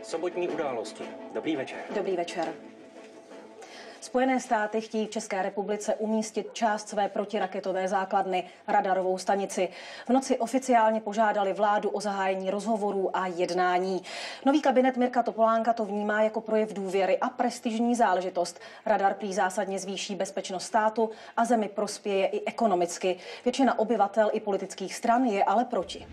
Sobotní události. Dobrý večer. Dobrý večer. Spojené státy chtějí v České republice umístit část své protiraketové základny, radarovou stanici. V noci oficiálně požádali vládu o zahájení rozhovorů a jednání. Nový kabinet Mirka Topolánka to vnímá jako projev důvěry a prestižní záležitost. Radar prý zásadně zvýší bezpečnost státu a zemi prospěje i ekonomicky. Většina obyvatel i politických stran je ale proti.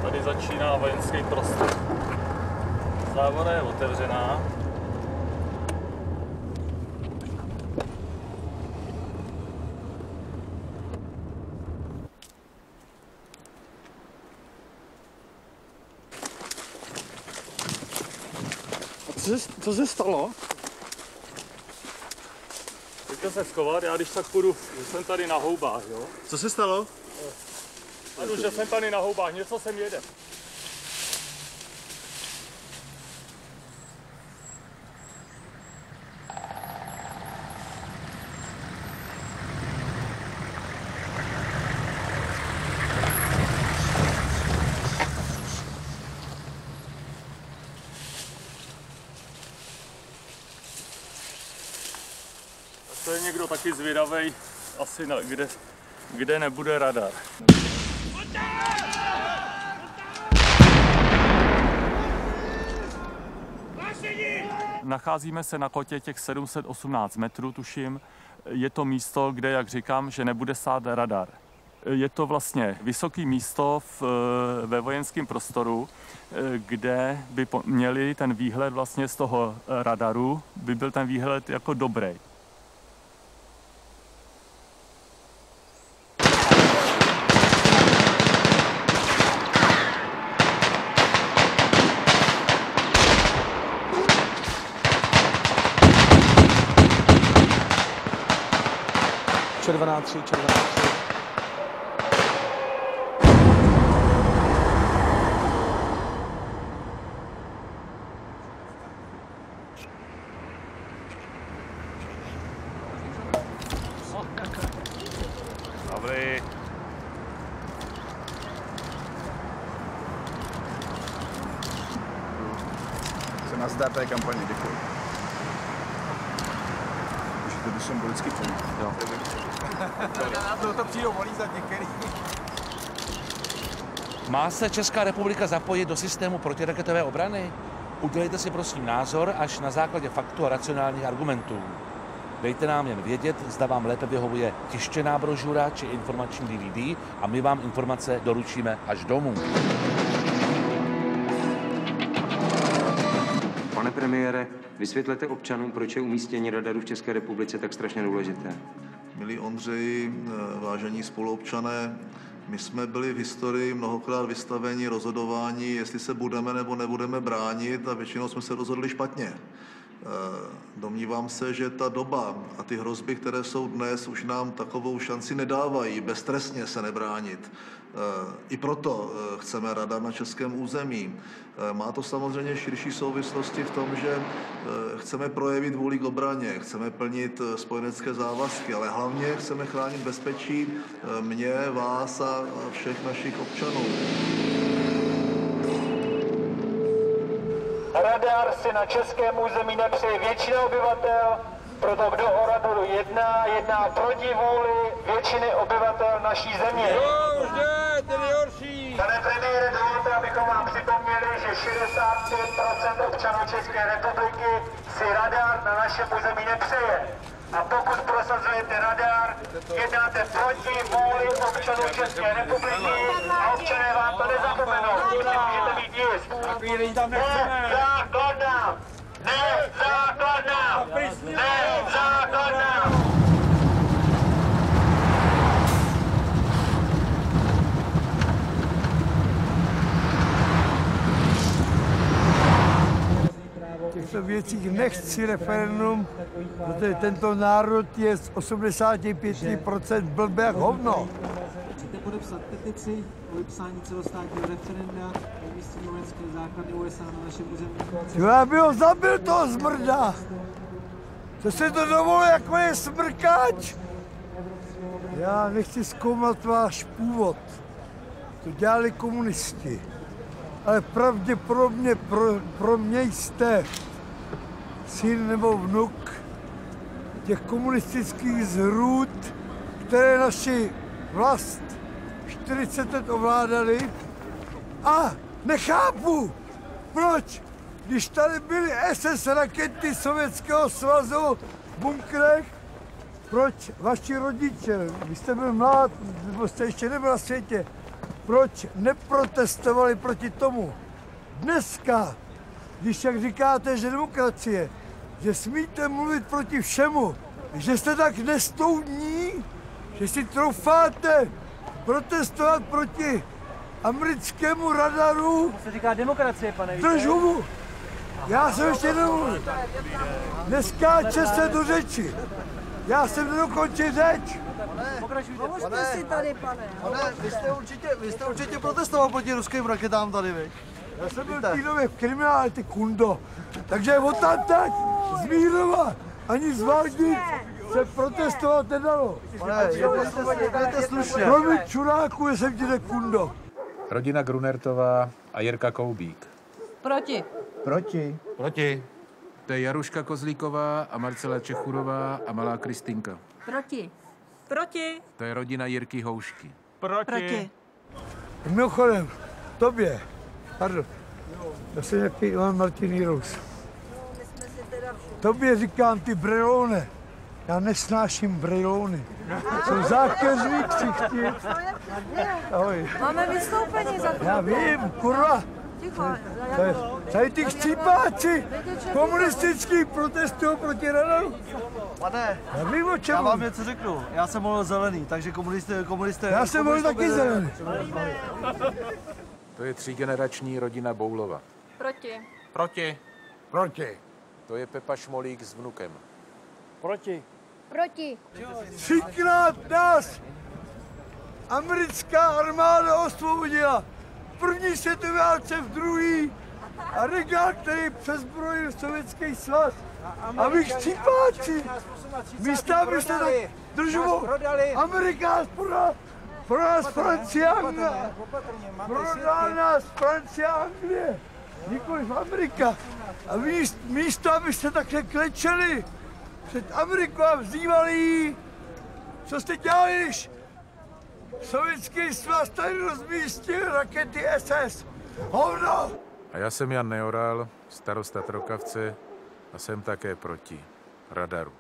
Tady začíná vojenský prostor. Závora je otevřená. Co se stalo? Pojďte se schovat, já když tak půjdu, že jsem tady na houbách, jo? Co se stalo? Ano, že jsem tady na houbách, něco sem jede. To je někdo taky zvědavej, asi na, kde nebude radar. Nacházíme se na kotě těch 718 metrů, tuším. Je to místo, kde, jak říkám, že nebude stát radar. Je to vlastně vysoké místo ve vojenském prostoru, kde by měli ten výhled vlastně z toho radaru, by byl ten výhled jako dobrý. Červená 3. Dobrý. Jsem na DP kampani, děkuji. Můžete by symbolicky pomít. Jo. To přijdou volízat některý. Má se Česká republika zapojit do systému protiraketové obrany? Udělejte si prosím názor až na základě faktů a racionálních argumentů. Dejte nám jen vědět, zda vám lépe vyhovuje tištěná brožura či informační DVD a my vám informace doručíme až domů. Pane premiére, vysvětlete občanům, proč je umístění radaru v České republice tak strašně důležité. Milí Ondřeji, vážení spoluobčané, my jsme byli v historii mnohokrát vystaveni rozhodování, jestli se budeme nebo nebudeme bránit, a většinou jsme se rozhodli špatně. Domnívám se, že ta doba a ty hrozby, které jsou dnes, už nám takovou šanci nedávají beztrestně se nebránit. I proto chceme radar na českém území. Má to samozřejmě širší souvislosti v tom, že chceme projevit vůli k obraně, chceme plnit spojenecké závazky, ale hlavně chceme chránit bezpečí mě, vás a všech našich občanů. Radar si na českém území nepřeje většina obyvatel, proto kdo o radaru jedná proti vůli většiny obyvatel naší země. Pane premiére, dovolte, abychom vám připomněli, že 65% občanů České republiky si radar na našem území nepřeje. A pokud prosazujete radar, jednáte proti vůli občanů České republiky a občané vám to nezapomenou. Tím si můžete být jist. Nezákonná! Nezákonná! Nezákonná! V těchto věcích nechci referendum, protože tento národ je z 85% blbý jak hovno. Chcete podepsat petici o vypsání celostátního referenda o umístění vojenské základny USA na našem území? Já bych ho zabil, toho zmrda! Co se to dovolí, jako je smrkač? Já nechci zkoumat váš původ. To dělali komunisti. Ale pravděpodobně pro mě jste syn nebo vnuk těch komunistických zhrůd, které naši vlast 40 let ovládali. A nechápu, proč, když tady byly SS rakety Sovětského svazu v bunkrech, proč vaši rodiče, vy jste byl mlád, nebo jste ještě nebyl na světě, proč neprotestovali proti tomu? Dneska, když jak říkáte, že demokracie, že smíte mluvit proti všemu, že jste tak nestoudní, že si troufáte protestovat proti americkému radaru. To se říká demokracie, pane víte? Drž hubu! Já jsem ještě nemluvil. Neskáče se do řeči. Já jsem nedokončil řeč. Pomožte si tady, pane. Vy jste určitě protestoval proti ruským raketám tady, viď? Já jsem byl týdově v kriminále, ty kundo. Takže odtamtať z Mírova ani z Valdic se protestovat nedalo. Jedete slušně. Promiň čuráku, jsem ti kundo. Rodina Grunertová a Jirka Koubík. Proti. Proti. Proti. To je Jaruška Kozlíková a Marcela Čechurová a malá Kristýnka. Proti. Proti. To je rodina Jirky Houšky. Proti. Mimochodem, tobě, pardon, já jsem nějaký Ivan Martinírus. Tobě říkám ty brejlone. Já nesnáším brejlony. Jsou zákeřní ksichti. Ahoj. Máme vystoupení za Já vím, kurva. Tady ty chcípáci komunistický protestují proti radaru. Pane, Já vím, o čem. já vám něco řeknu. Já jsem volil zelený, takže komunisté... Já jsem volil taky zelený. To je třígenerační rodina Boulova. Proti. Proti. Proti. To je Pepa Šmolík s vnukem. Proti. Proti. 3krát nás americká armáda osvobodila. V první světové válce, v druhý. A regál, který přezbrojil Sovětský svaz. A vy chcípáci, místa, abyste tak držou. Amerika pro nás Francie Anglie. Prodal nás Francie Anglie. Nikoliv Amerika. A vy místo, abyste takhle klečeli před Amerikou a vzývali jí, co jste dělali, když Sovětský svaz tady rozmístil rakety SS. Hovno! A já jsem Jan Neoral, starosta Trokavce a jsem také proti radaru.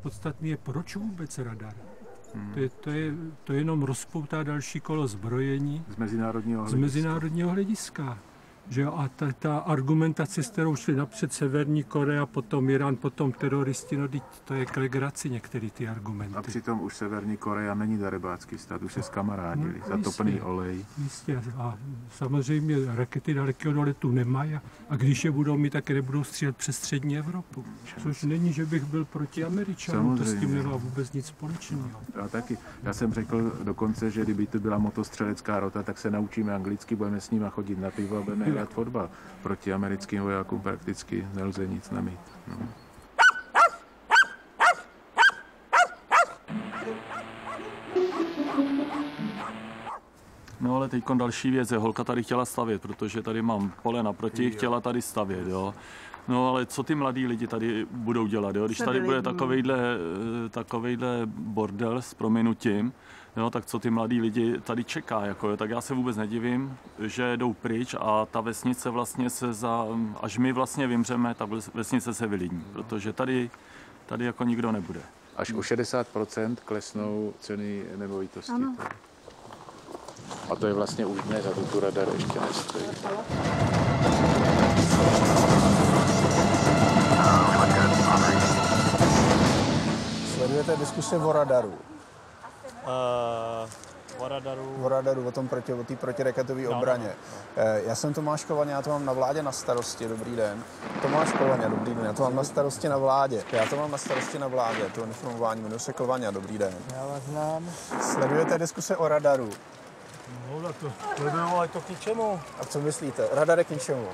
Podstatný je, proč vůbec radar. To jenom rozpoutá další kolo zbrojení z mezinárodního hlediska. Že jo? A ta argumentace, s kterou šli napřed Severní Korea, potom Irán, potom teroristi, no to je k legraci některé ty argumenty. A přitom už Severní Korea není darebácký stát, už se zkamarádili za topný olej. Jistě. A samozřejmě rakety dalekého doletu nemají a když je budou mít, tak je nebudou střílet přes střední Evropu. Což není, že bych byl proti Američanům, to s tím nemá vůbec nic společného. A taky. Já jsem řekl dokonce, že kdyby to byla motostřelecká rota, tak se naučíme anglicky, budeme s nima chodit na pivo a budeme hrát fotbal. Proti americkým vojákům prakticky nelze nic namít. No. No ale teď další věc je, holka tady chtěla stavět, protože tady mám pole naproti, chtěla tady stavět, jo. No ale co ty mladí lidi tady budou dělat, jo? Když tady bude takovejhle bordel s prominutím, jo, tak co ty mladí lidi tady čeká, jako, jo? Tak já se vůbec nedivím, že jdou pryč a ta vesnice vlastně až my vlastně vymřeme, ta vesnice se vylidní, protože tady jako nikdo nebude. Až o 60% klesnou ceny nemovitostí. Ano. A to je vlastně už dnes a tu radar ještě nestojí. Sledujete diskuse o radaru? O radaru, o té protiraketové obraně. Já jsem Tomáš Kovaně, já to mám na vládě na starosti, dobrý den. Tomáš Kovaně, dobrý den, já to mám na starosti na vládě. To informování, jmenuji se Kovaně, dobrý den. Já vás znám. Sledujete diskuse o radaru? No, to sleduju, ale to k ničemu. A co myslíte? Radar je k ničemu?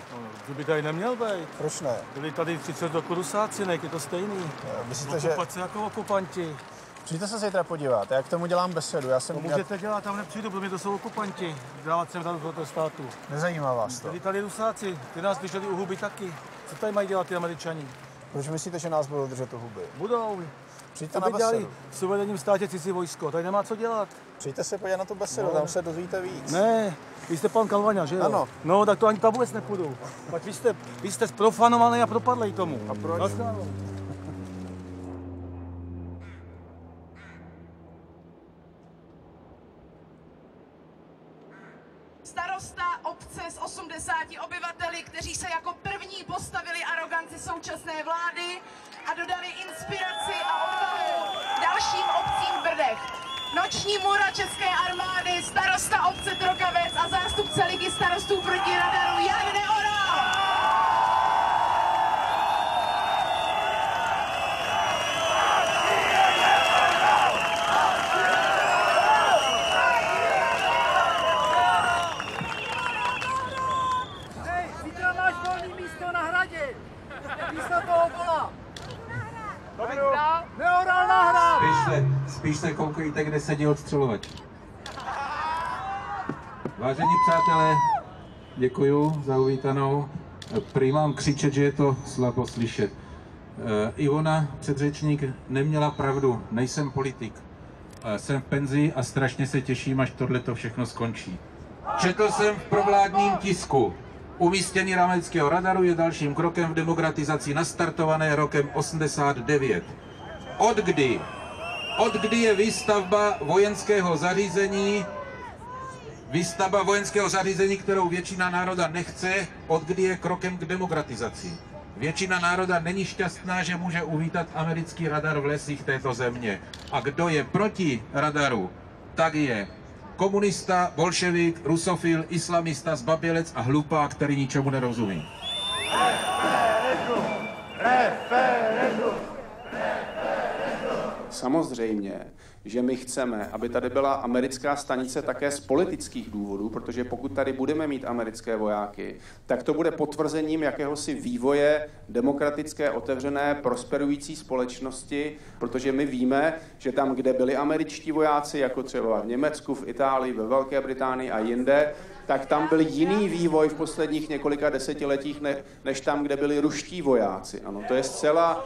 To by tady neměl být. Proč ne? Byli tady 30 roku Rusáci, je to stejný. Myslíte, že... Okupace jako okupanti. Přijďte se zítra podívat, já k tomu dělám besedu. To můžete dělat, tam nepřijdu, protože to jsou okupanti. Dávat sem tady do toho státu. Nezajímá vás to? Byli tady Rusáci, ty nás drželi u huby taky. Co tady mají dělat ty Američani? Proč myslíte, že nás budou držet u huby? Budou. Přijďte na besedu. V suverénním státě cizí vojsko, tady nemá co dělat. Přijďte se podívat na tu besedu, tam se dozvíte víc. Ne, vy jste pan Kalvaňa, že jo? Ano. No, tak to ani tam vůbec nepůjdu. Pak vy jste zprofanovaný a propadlej tomu. A proč? Starosta obce s 80 obyvateli, kteří se jako první postavili aroganci současné vlády a dodali inspiraci a odvahu dalším obcím v Brdech. Noční můra České armády, starosta obce Trokavec a zástupce Ligy starostů proti radaru Jan Neoral. Spíš se koukejte, kde sedí odstřelovač. Vážení přátelé, děkuju za uvítanou. Prý mám křičet, že je to slabo slyšet. Ivona, předřečník, neměla pravdu, nejsem politik. Jsem v penzi a strašně se těším, až tohleto všechno skončí. Četl jsem v provládním tisku. Umístění amerického radaru je dalším krokem v demokratizaci nastartované rokem 89. Od kdy je výstavba vojenského zařízení, kterou většina národa nechce, od kdy je krokem k demokratizaci. Většina národa není šťastná, že může uvítat americký radar v lesích této země. A kdo je proti radaru, tak je komunista, bolševik, rusofil, islamista, zbabělec a hlupák, který ničemu nerozumí. Samozřejmě, že my chceme, aby tady byla americká stanice také z politických důvodů, protože pokud tady budeme mít americké vojáky, tak to bude potvrzením jakéhosi vývoje demokratické, otevřené, prosperující společnosti, protože my víme, že tam, kde byli američtí vojáci, jako třeba v Německu, v Itálii, ve Velké Británii a jinde, tak tam byl jiný vývoj v posledních několika desetiletích, než tam, kde byli ruští vojáci. Ano, to je zcela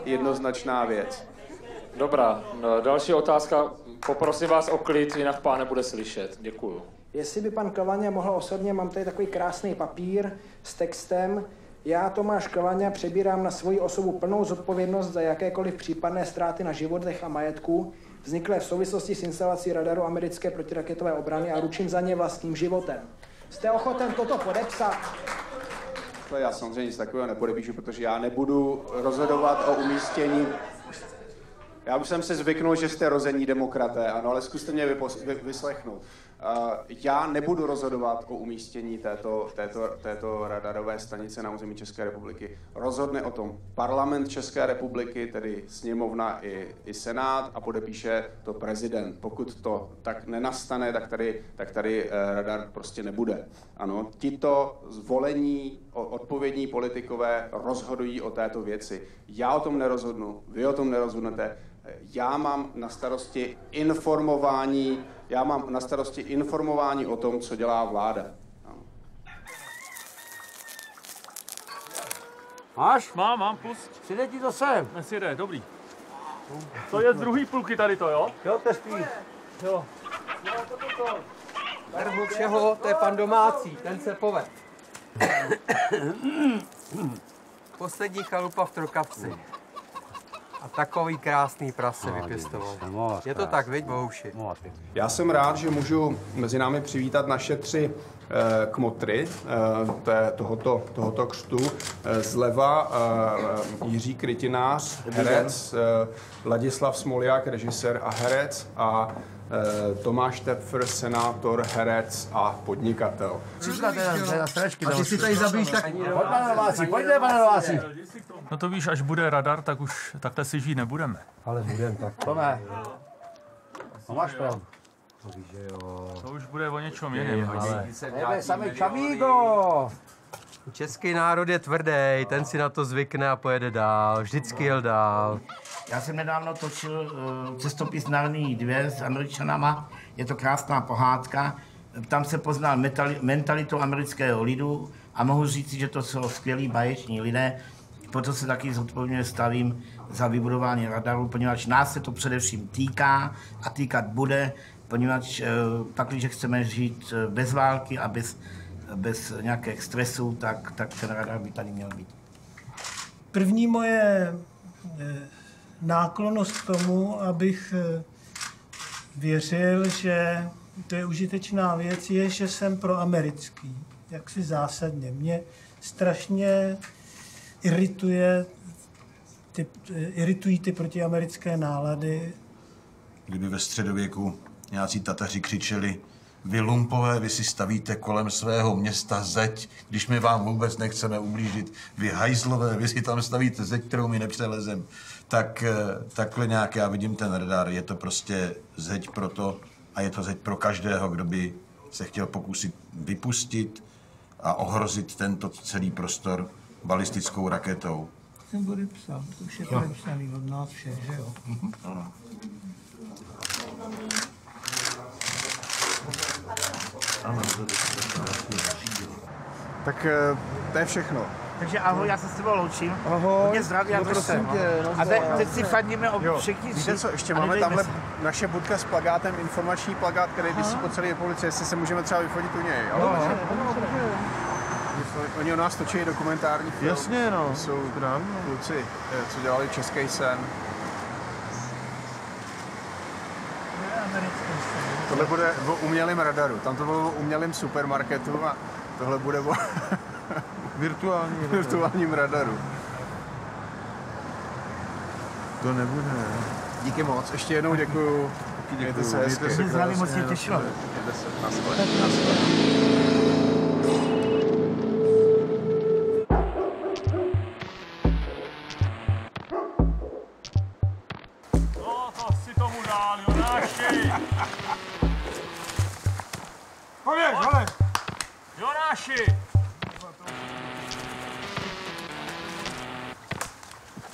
jednoznačná věc. Dobrá, další otázka. Poprosím vás o klid, jinak pán nebude slyšet. Děkuju. Jestli by pan Kavaňa mohl osobně, mám tady takový krásný papír s textem. Já, Tomáš Kavaňa, přebírám na svoji osobu plnou zodpovědnost za jakékoliv případné ztráty na životech a majetku, vzniklé v souvislosti s instalací radaru americké protiraketové obrany a ručím za ně vlastním životem. Jste ochoten toto podepsat? Já samozřejmě nic takového nepodepíšu, protože já nebudu rozhodovat o umístění. Já už jsem se zvyknul, že jste rození demokraté, ano, ale zkuste mě vyslechnout. Já nebudu rozhodovat o umístění této radarové stanice na území České republiky. Rozhodne o tom Parlament České republiky, tedy sněmovna i Senát, a podepíše to prezident. Pokud to tak nenastane, tak tady radar prostě nebude. Ano, tito zvolení, odpovědní politikové rozhodují o této věci. Já o tom nerozhodnu, vy o tom nerozhodnete. Já mám na starosti informování o tom, co dělá vláda. Máš? Mám, pust. Přijde ti to sem. Nesi jde, dobrý. To je z druhý půlky tady to, jo? Jo, to spíš. Jo. Vrhu všeho, to je pan domácí, ten se poved. Poslední chalupa v Trokavci. A takový krásný prase vypěstoval. Je to tak, viď, Bohuši? Já jsem rád, že můžu mezi námi přivítat naše 3 kmotry tohoto křtu. Zleva Jiří Krytinář, herec, Ladislav Smolják, režisér a herec a Tomáš Tepfr, senátor, herec a podnikatel. A ty si tady zabíš tak... Pojďte, pane Nováci. No to víš, až bude radar, tak už takhle si žít nebudeme. Ale budem tak. Tome. No máš pravdu. To už bude o něčem jiném. Nebe sami čamígo. Český národ je tvrdý, ten si na to zvykne a pojede dál. Vždycky jel dál. Já jsem nedávno točil cestopis Narnii 2 s Američanama. Je to krásná pohádka. Tam se poznal mentalitu amerického lidu a mohu říct, že to jsou skvělí baječní lidé. Proto se taky zodpovědně stavím za vybudování radaru, poněvadž nás se to především týká a týkat bude, poněvadž pakliže chceme žít bez války a bez nějakých stresů, tak ten radar by tady měl být. První moje náklonnost k tomu, abych věřil, že to je užitečná věc, je, že jsem proamerický. Jaksi zásadně. Mě strašně iritují ty protiamerické nálady. Kdyby ve středověku nějací Tataři křičeli: vy lumpové, vy si stavíte kolem svého města zeď, když my vám vůbec nechceme ublížit. Vy hajzlové, vy si tam stavíte zeď, kterou my nepřelezem. Tak takhle nějak já vidím ten radar. Je to prostě zeď pro to a je to zeď pro každého, kdo by se chtěl pokusit vypustit a ohrozit tento celý prostor balistickou raketou. Jsem bude psal, to už je tady psaný od nás všech, že jo? Ano. Tak to je všechno. Takže ahoj, já se s tebou loučím. Ahoj. Hodně zdraví a prosím tě. A teď si fandíme všichni. Víte co, ještě máme tamhle naše budka s plakátem, informační plakát, který visí po celé republice, jestli se můžeme třeba vyfotit u něj. Oni o nás točí dokumentární film. Jasně, no. To jsou kluci, co dělali Český sen. Tohle bude o umělém radaru. Tam to bylo o umělém supermarketu a tohle bude o virtuálním radaru. To nebude. Díky moc. Ještě jednou děkuju. Mějte se hezky. Zdraví, moc mě těšilo. Mějte se. Naschle. No, to si tomu dál, Jonáši! Pověř! Jonáši!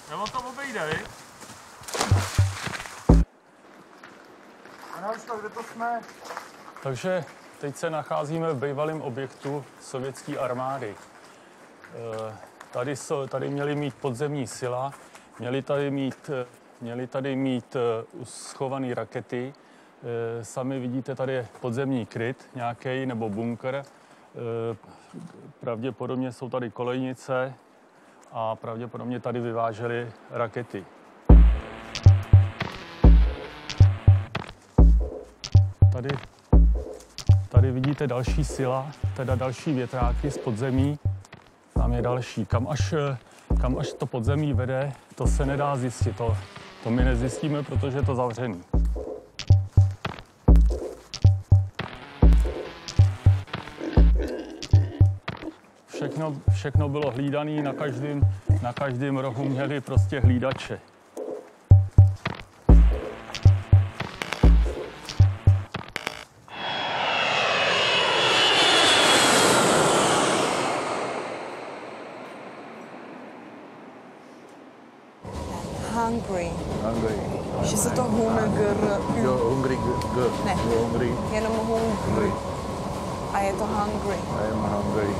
Nebo to obejde, vi? Kde to jsme? Takže teď se nacházíme v bývalém objektu sovětské armády. Tady měli mít podzemní sila, měli tady mít schované rakety. Sami vidíte, tady je podzemní kryt nějaký nebo bunkr. Pravděpodobně jsou tady kolejnice a pravděpodobně tady vyváželi rakety. Tady vidíte další sila, teda další větráky z podzemí. Tam je další. Kam až to podzemí vede, to se nedá zjistit. To my nezjistíme, protože je to zavřený. Všechno bylo hlídané, na každém rohu měli prostě hlídače. hungry. Hungry. Že se to hungry. Jo, hungry, Ne, jo, hungry. jenom hungry. A je to hungry. I am hungry.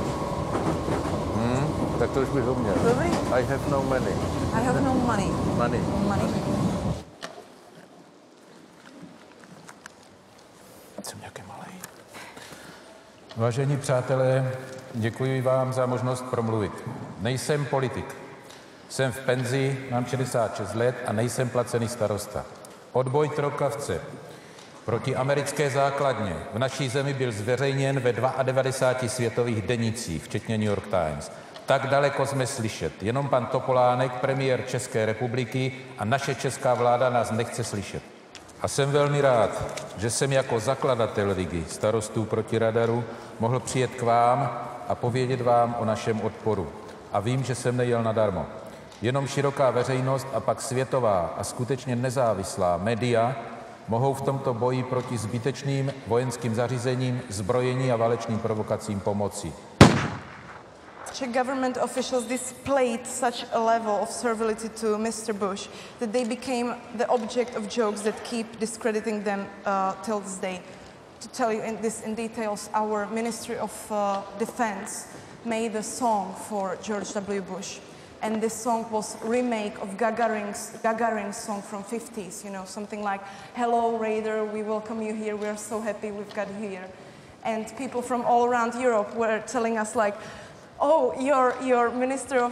Tak to už bych ho měl. Dobrý. I have no money. I have no money. Money. Jsem nějaký malej. Vážení přátelé, děkuji vám za možnost promluvit. Nejsem politik. Jsem v penzi, mám 66 let a nejsem placený starosta. Odboj Trokavce proti americké základně v naší zemi byl zveřejněn ve 92 světových denících, včetně New York Times. Tak daleko jsme slyšet. Jenom pan Topolánek, premiér České republiky a naše česká vláda nás nechce slyšet. A jsem velmi rád, že jsem jako zakladatel ligy starostů proti radaru mohl přijet k vám a povědět vám o našem odporu. A vím, že jsem nejel nadarmo. Jenom široká veřejnost a pak světová a skutečně nezávislá média mohou v tomto boji proti zbytečným vojenským zařízením, zbrojení a válečným provokacím pomoci. Czech government officials displayed such a level of servility to Mr. Bush that they became the object of jokes that keep discrediting them till this day. To tell you in details, our Ministry of Defense made a song for George W. Bush. And this song was a remake of Gagarin's song from 50s, you know, something like, "Hello, Raider, we welcome you here, we are so happy we've got you here." And people from all around Europe were telling us like, "Oh, your Minister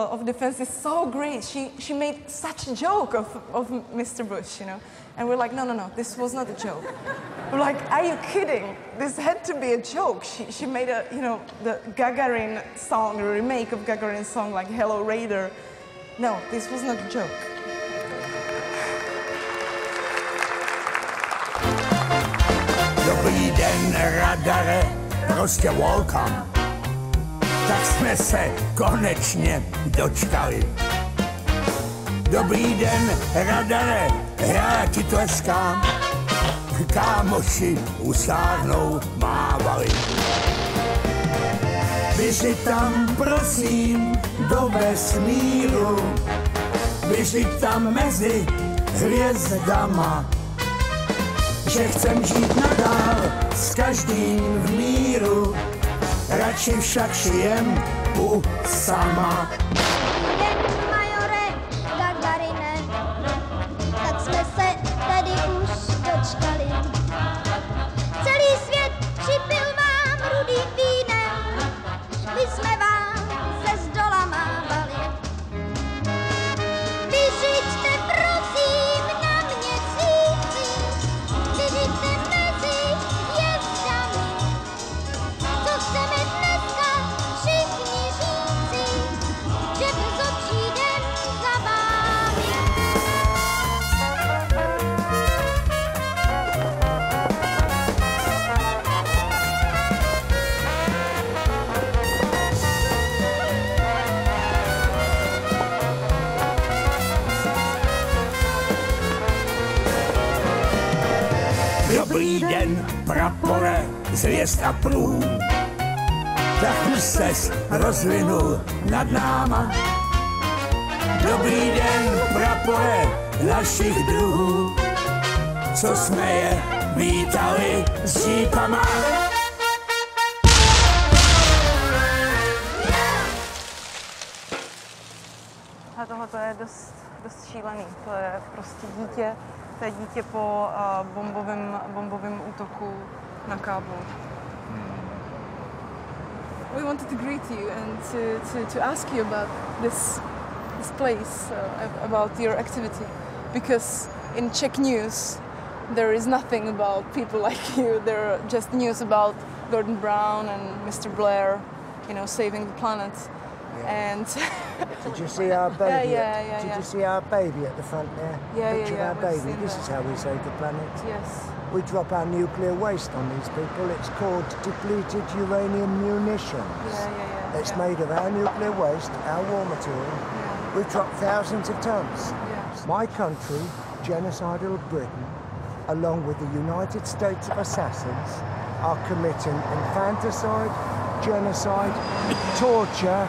of Defense is so great. She made such a joke of Mr. Bush, you know." And we're like, no, this was not a joke. We're like, are you kidding? This had to be a joke. She made a, you know, the Gagarin song, a remake of Gagarin's song like "Hello, Raider." No, this was not a joke. Dobrý den, radare, prostě welcome. Tak jsme se konečně dočkali. Dobrý den, radare, já ti tleskám. Kámoši usáhnou, mávali. Běži tam, prosím, do vesmíru. Běži tam mezi hvězdama. Že chcem žít nadál s každým v míru. Radši však žijem u sama. Majore Gagarine, tak jsme se tady už dočkali. Celý svět připil vám rudým vínem, my jsme vám ze zdola mávali. Vyřiďte prosím na měsíci, vyřiďte mezi hvězdami. Co chceme dneska všichni říci, že brzo přijdem za vámi. Dobrý den, prapore, z hvězd a prů. Tak už ses rozvinul nad náma. Dobrý den, prapore našich druhů, co jsme je vítali s džípama. A tohle to je dost šílený. To je prostě dítě. To je dítě po bombovém útoku na Kábul. We wanted to greet you and to ask you about this place, about your activity, because in Czech news there is nothing about people like you. There are just news about Gordon Brown and Mr. Blair, you know, saving the planet. Yeah. And did you see our baby? Yeah. Did you see our baby at the front there? Picture of our baby. This is how we save the planet. Yes. We drop our nuclear waste on these people. It's called depleted uranium munitions. It's made of our nuclear waste, our war material. We drop thousands of tons. My country, genocidal Britain, along with the United States of Assassins, are committing infanticide, genocide, torture,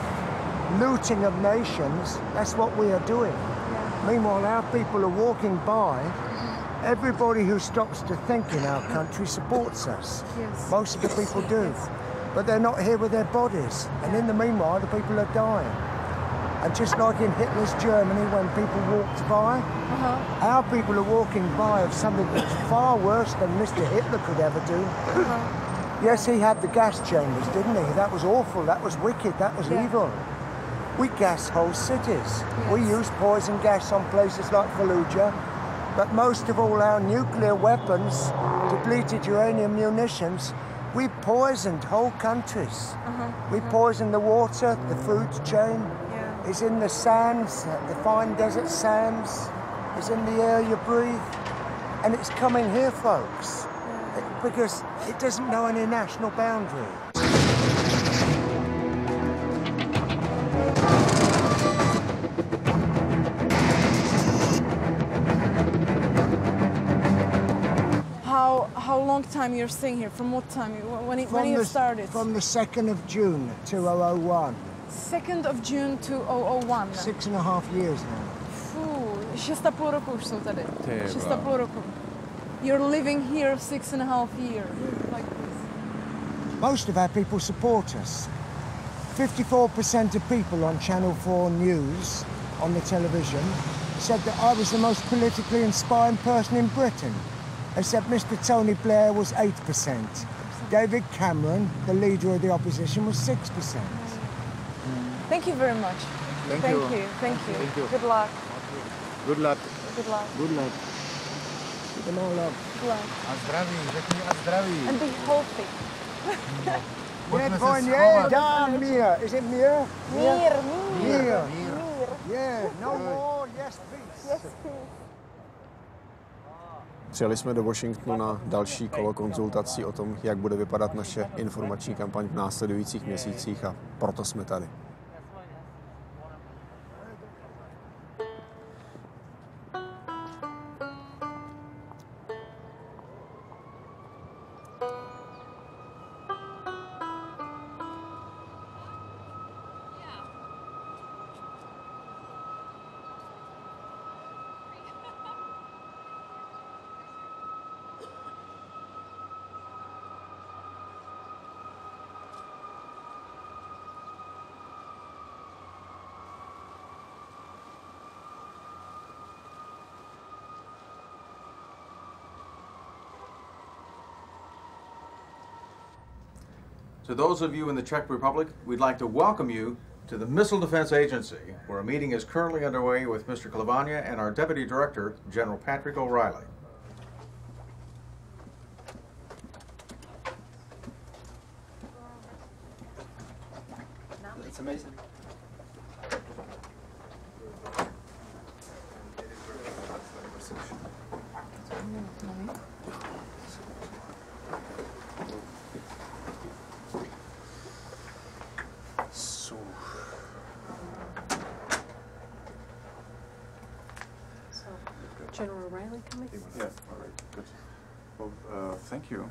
looting of nations. That's what we are doing. Meanwhile, our people are walking by. Everybody who stops to think in our country supports us. Yes. Most of the people do. But they're not here with their bodies. And in the meanwhile, the people are dying. And just like in Hitler's Germany, when people walked by, our people are walking by of something that's far worse than Mr. Hitler could ever do. Yes, he had the gas chambers, didn't he? That was awful, that was wicked, that was evil. We gas whole cities. We use poison gas on places like Fallujah. But most of all our nuclear weapons, depleted uranium munitions, we poisoned whole countries. We poisoned the water, the food chain. It's in the sands, the fine desert sands. It's in the air you breathe. And it's coming here, folks. Because it doesn't know any national boundary. How long time you're staying here? From what time? When you started? From the 2nd of June, 2001. 2nd of June 2001. 6.5 years now. Fů, 6,5 roku už jsou tady. 6,5 roku. You're living here 6.5 years. Like this. Most of our people support us. 54% of people on Channel 4 News, on the television, said that I was the most politically inspiring person in Britain. Except Mr. Tony Blair was 8%. David Cameron, the leader of the opposition, was 6%. Thank you very much. Thank you. you. Thank you. Thank you. Good luck. Good luck. Good luck. Good luck. Good luck. Good luck. A zdraví, řekni a zdraví. And be healthy. Yeah, fine, yeah, down, Mir. Is it Mir? Mir. Yeah, no more, yes, peace. Yes, peace. Přijeli jsme do Washingtonu na další kolo konzultací o tom, jak bude vypadat naše informační kampaň v následujících měsících a proto jsme tady. To those of you in the Czech Republic, we'd like to welcome you to the Missile Defense Agency, where a meeting is currently underway with Mr. Clavagna and our Deputy Director, General Patrick O'Reilly. That's amazing. General O'Reilly coming? Yeah, all right, good. Well, thank you.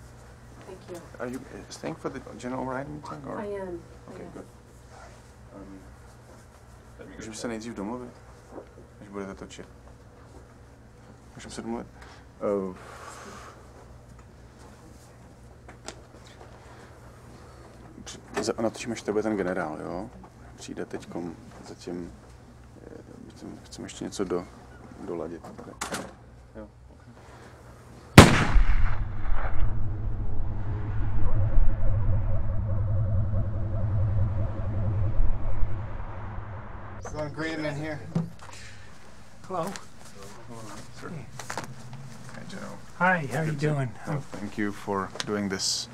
Thank you. Are you staying for the General O'Reilly meeting? Or? I am. Okay, good. Můžeme se nejdřív domluvit, než budete točit. Můžeme se domluvit? Natočíme, až to bude ten generál, jo? Přijde teďkom, zatím chceme ještě něco doladit tady. Jo, okay. Going green in here. Hello. Sir. Hi, General. Hi, how are you doing? Thank you for doing this.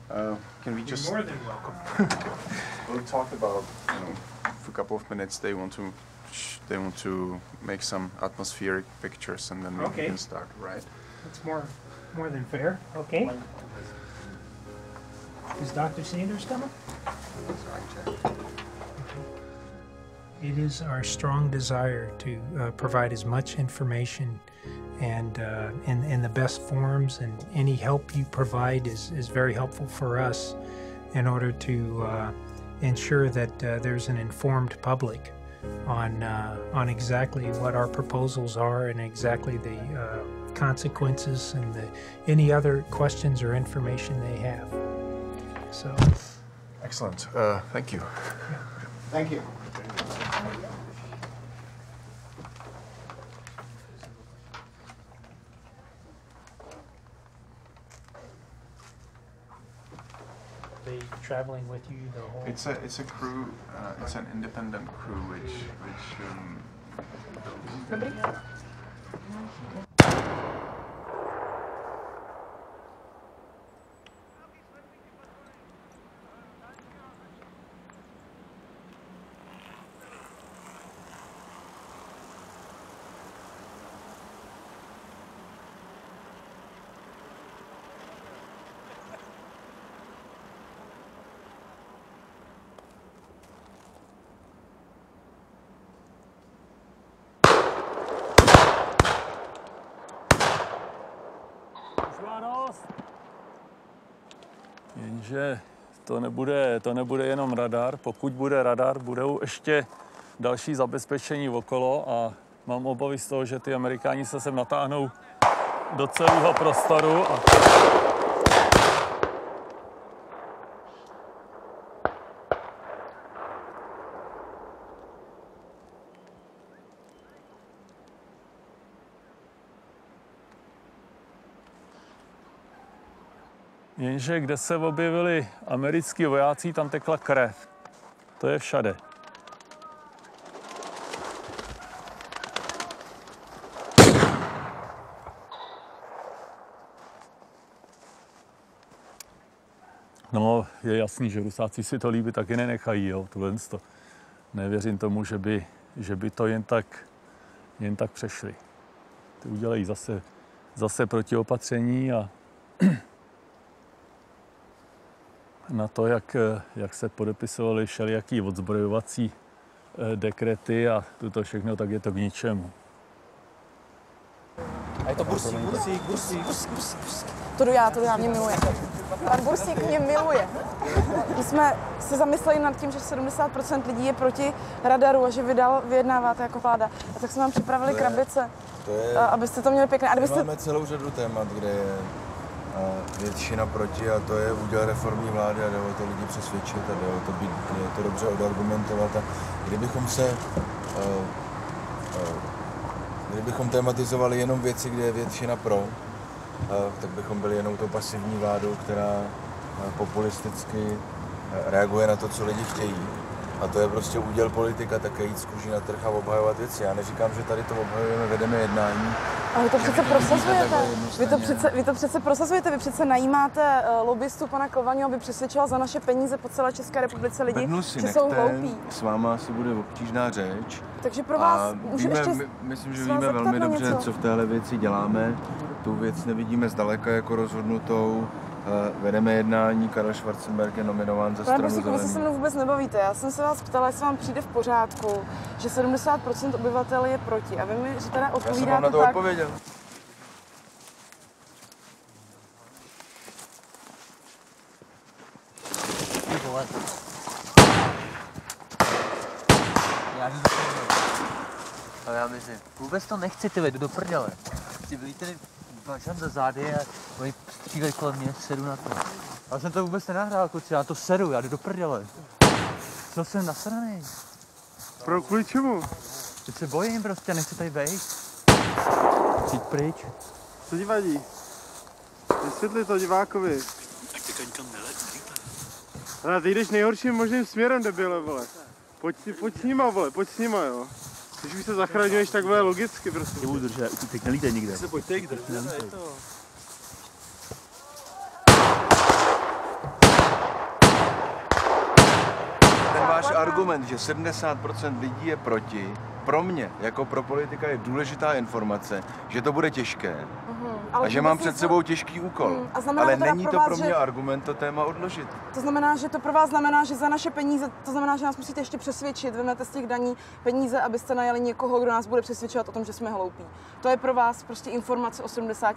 Can we just... You're more than welcome. We talked about, for a couple of minutes they want to make some atmospheric pictures and then we can start, right? That's more than fair. Okay. Is Dr. Sanders coming? It is our strong desire to provide as much information and in the best forms, and any help you provide is very helpful for us in order to ensure that there's an informed public on exactly what our proposals are and exactly the consequences and any other questions or information they have. So, excellent. Thank you. Thank you. they traveling with you the whole? It's a crew. It's an independent crew which Jenže to nebude jenom radar. Pokud bude radar, budou ještě další zabezpečení okolo a mám obavy z toho, že ty Amerikáni se sem natáhnou do celého prostoru. Jenže kde se objevili americký vojáci, tam tekla krev. To je všade. No, je jasný, že Rusáci si to líbí taky nenechají, jo, to. Nevěřím tomu, že by to jen tak přešli. Ty udělají zase protiopatření a na to, jak se podepisovaly všelijaký odzbrojovací dekrety a tuto všechno, tak je to k ničemu. A je to Bursík. To já, mě miluje. Pan Bursík mě miluje. Když jsme se zamysleli nad tím, že 70% lidí je proti radaru a že vyjednáváte jako vláda, a tak jsme vám připravili krabice, abyste to měli pěkné. Máme celou řadu témat, kde je většina proti a to je úděl reformní vlády a jde o to lidi přesvědčit a jde o to být, je to dobře odargumentovat a kdybychom tematizovali jenom věci, kde je většina pro, tak bychom byli jenom tou pasivní vládou, která populisticky reaguje na to, co lidi chtějí. A to je prostě úděl politika, také jít z kůží na trh a obhajovat věci. Já neříkám, že tady to obhajujeme, vedeme jednání. Ale vy to přece prosazujete. Vy to přece prosazujete. Vy přece najímáte lobbystu pana Klvaňu, aby přesvědčoval za naše peníze po celé České republice lidi, že jsou hloupí. S váma asi bude obtížná řeč. Takže pro vás myslím, že víme velmi dobře, co v téhle věci děláme. Tu věc nevidíme zdaleka jako rozhodnutou. Vedeme jednání, Karel Schwarzenberg je nominován za stranu Zelených. Vy se se mnou vůbec nebavíte. Já jsem se vás ptala, jestli vám přijde v pořádku, že 70% obyvatel je proti. A vy mi že teda odpovídáte. Já jsem vám na to odpověděl. Ale já myslím, vůbec to nechci, ty jdu do prdele. Ty vidíte, bažan za zády a oni střílejí kolem mě, sedu na to. Já jsem to vůbec nenahrál, kluci, já to sedu, já jdu do prdele. Co jsem nasranej? Kvůli čemu? Teď se bojím prostě, nechci tady vejít. Jít pryč. Co ti vadí? Vysvětli to divákovi. Tak ty nikam nelez, Ale ty jdeš nejhorším možným směrem, debile, vole. Pojď s nima, vole, pojď s nima, jo. Když už se zachraňuješ, tak bude logicky prostě. Nebudu držet, teď nelítej nikde. Se pojďte, kde? Ten váš argument, že 70% lidí je proti, pro mě, jako pro politika, je důležitá informace, že to bude těžké a že mám před sebou těžký úkol. Ale není to pro mě argument to téma odložit. To znamená, že to pro vás znamená, že za naše peníze, to znamená, že nás musíte ještě přesvědčit, vezmete z těch daní peníze, abyste najali někoho, kdo nás bude přesvědčovat o tom, že jsme hloupí. To je pro vás prostě informace o 70%.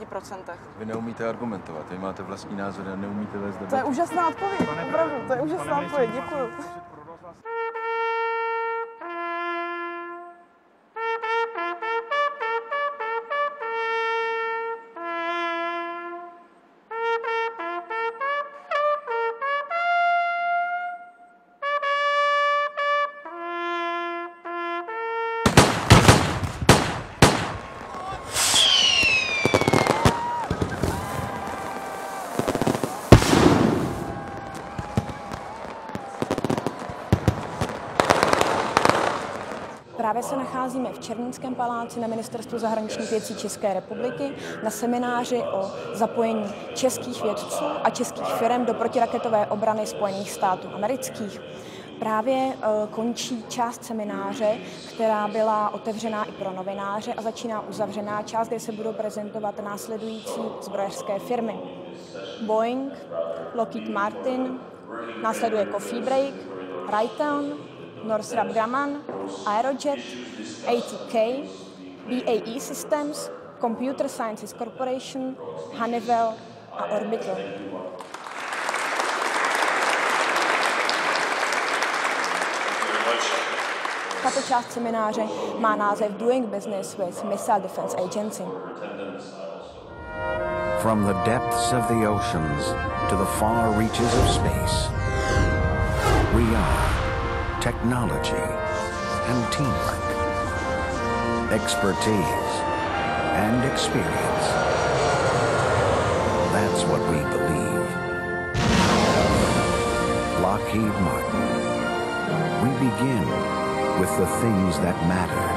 Vy neumíte argumentovat, vy máte vlastní názor a neumíte vést debatu. To je úžasná odpověď, opravdu, to je úžasná odpověď, děkuju. Právě se nacházíme v Černínském paláci na Ministerstvu zahraničních věcí České republiky na semináři o zapojení českých vědců a českých firm do protiraketové obrany Spojených států amerických. Právě končí část semináře, která byla otevřená i pro novináře a začíná uzavřená část, kde se budou prezentovat následující zbrojařské firmy. Boeing, Lockheed Martin, následuje Coffee Break, Raytheon, Northrop Grumman, Aerojet, ATK, BAE Systems, Computer Sciences Corporation, Honeywell a Orbital. Tato část semináře má název Doing Business with Missile Defense Agency. From the depths of the oceans to the far reaches of space, we are technology and teamwork, expertise and experience. That's what we believe. Lockheed Martin. We begin with the things that matter.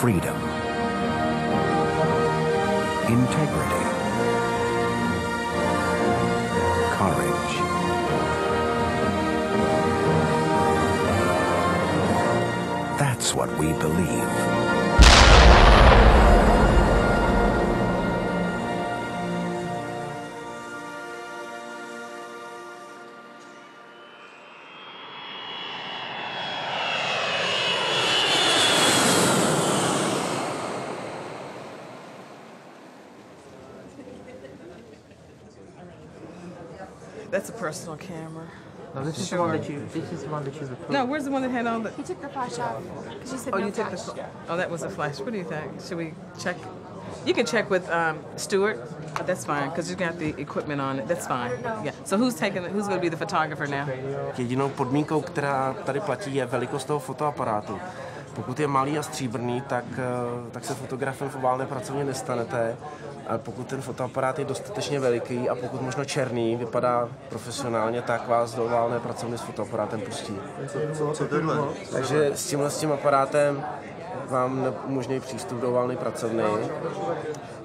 Freedom. Integrity. Courage. That's what we believe. That's a personal camera. No, this is the one that you. This is the one that you recorded. No, where's the one that had all the? He took the flash out because you said Oh, no you took flash. the. Oh, that was a flash. What do you think? Should we check? You can check with Stuart. That's fine because you got the equipment on it. That's fine. Yeah. So who's taking? Who's going to be the photographer now? Jedinou podmínkou, která tady platí, je velikost toho fotoaparátu. Pokud je malý a stříbrný, tak se fotografem v oválné pracovně nestanete. A pokud ten fotoaparát je dostatečně veliký a pokud možno černý, vypadá profesionálně, tak vás do oválné pracovny s fotoaparátem pustí. Co tohle? Takže s tím aparátem vám neumožňují přístup do oválné pracovny.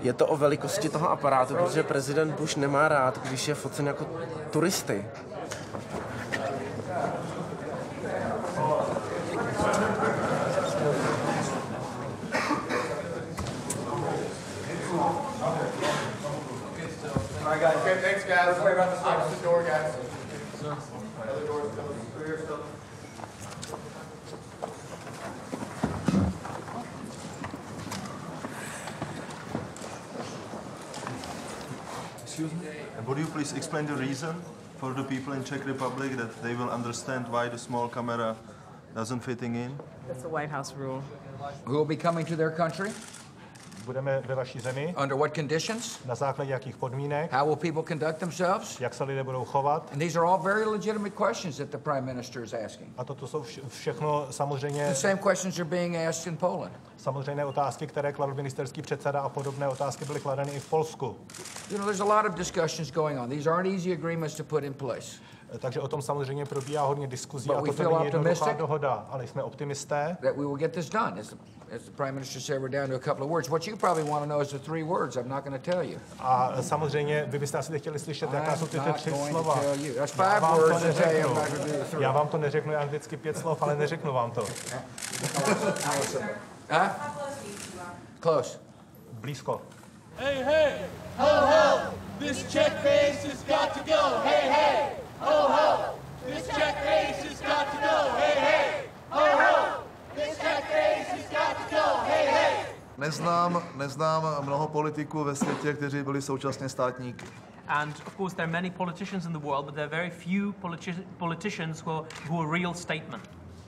Je to o velikosti toho aparátu, protože prezident Bush nemá rád, když je focen jako turisty. All right, guys. Okay, thanks, guys. Let's wait around the door, guys. Other door's clear still. Excuse me? And would you please explain the reason for the people in Czech Republic that they will understand why the small camera doesn't fitting in? That's the White House rule. Who will be coming to their country? Budeme ve vaší zemi. Under what conditions? Na základě jakých podmínek? How will people conduct themselves? Jak se lidé budou chovat? And these are all very legitimate questions that the Prime Minister is asking. A toto jsou všechno samozřejmě The same questions are being asked in Poland. Samozřejmě otázky, které kladl ministerský předseda a podobné otázky byly kladeny i v Polsku. You know, there's a lot of discussions going on. These aren't easy agreements to put in place. Takže o tom samozřejmě probíhá hodně diskuzí But a we to feel není jednoduchá optimistic dohoda, ale jsme optimisté. that we will get this done. As the Prime Minister said, we're down to a couple of words. What you probably want to know is the three words. I'm not going to tell you. A samozřejmě vy byste asi chtěli slyšet, jaká jsou ty tři slova. Já vám to neřeknu, já vždycky 5 slov, ale neřeknu vám to. Close. Blízko. Hey, hey, ho, ho, this Czech base has got to go. Hey, hey, ho, ho, this Czech base has got to go. Hey, hey, ho, ho, this Czech base has got to go. Hey, hey. Neznám mnoho politiků ve světě, kteří byli současně státníky. And of course, there are many politicians in the world, but there are very few politicians who are real statesmen.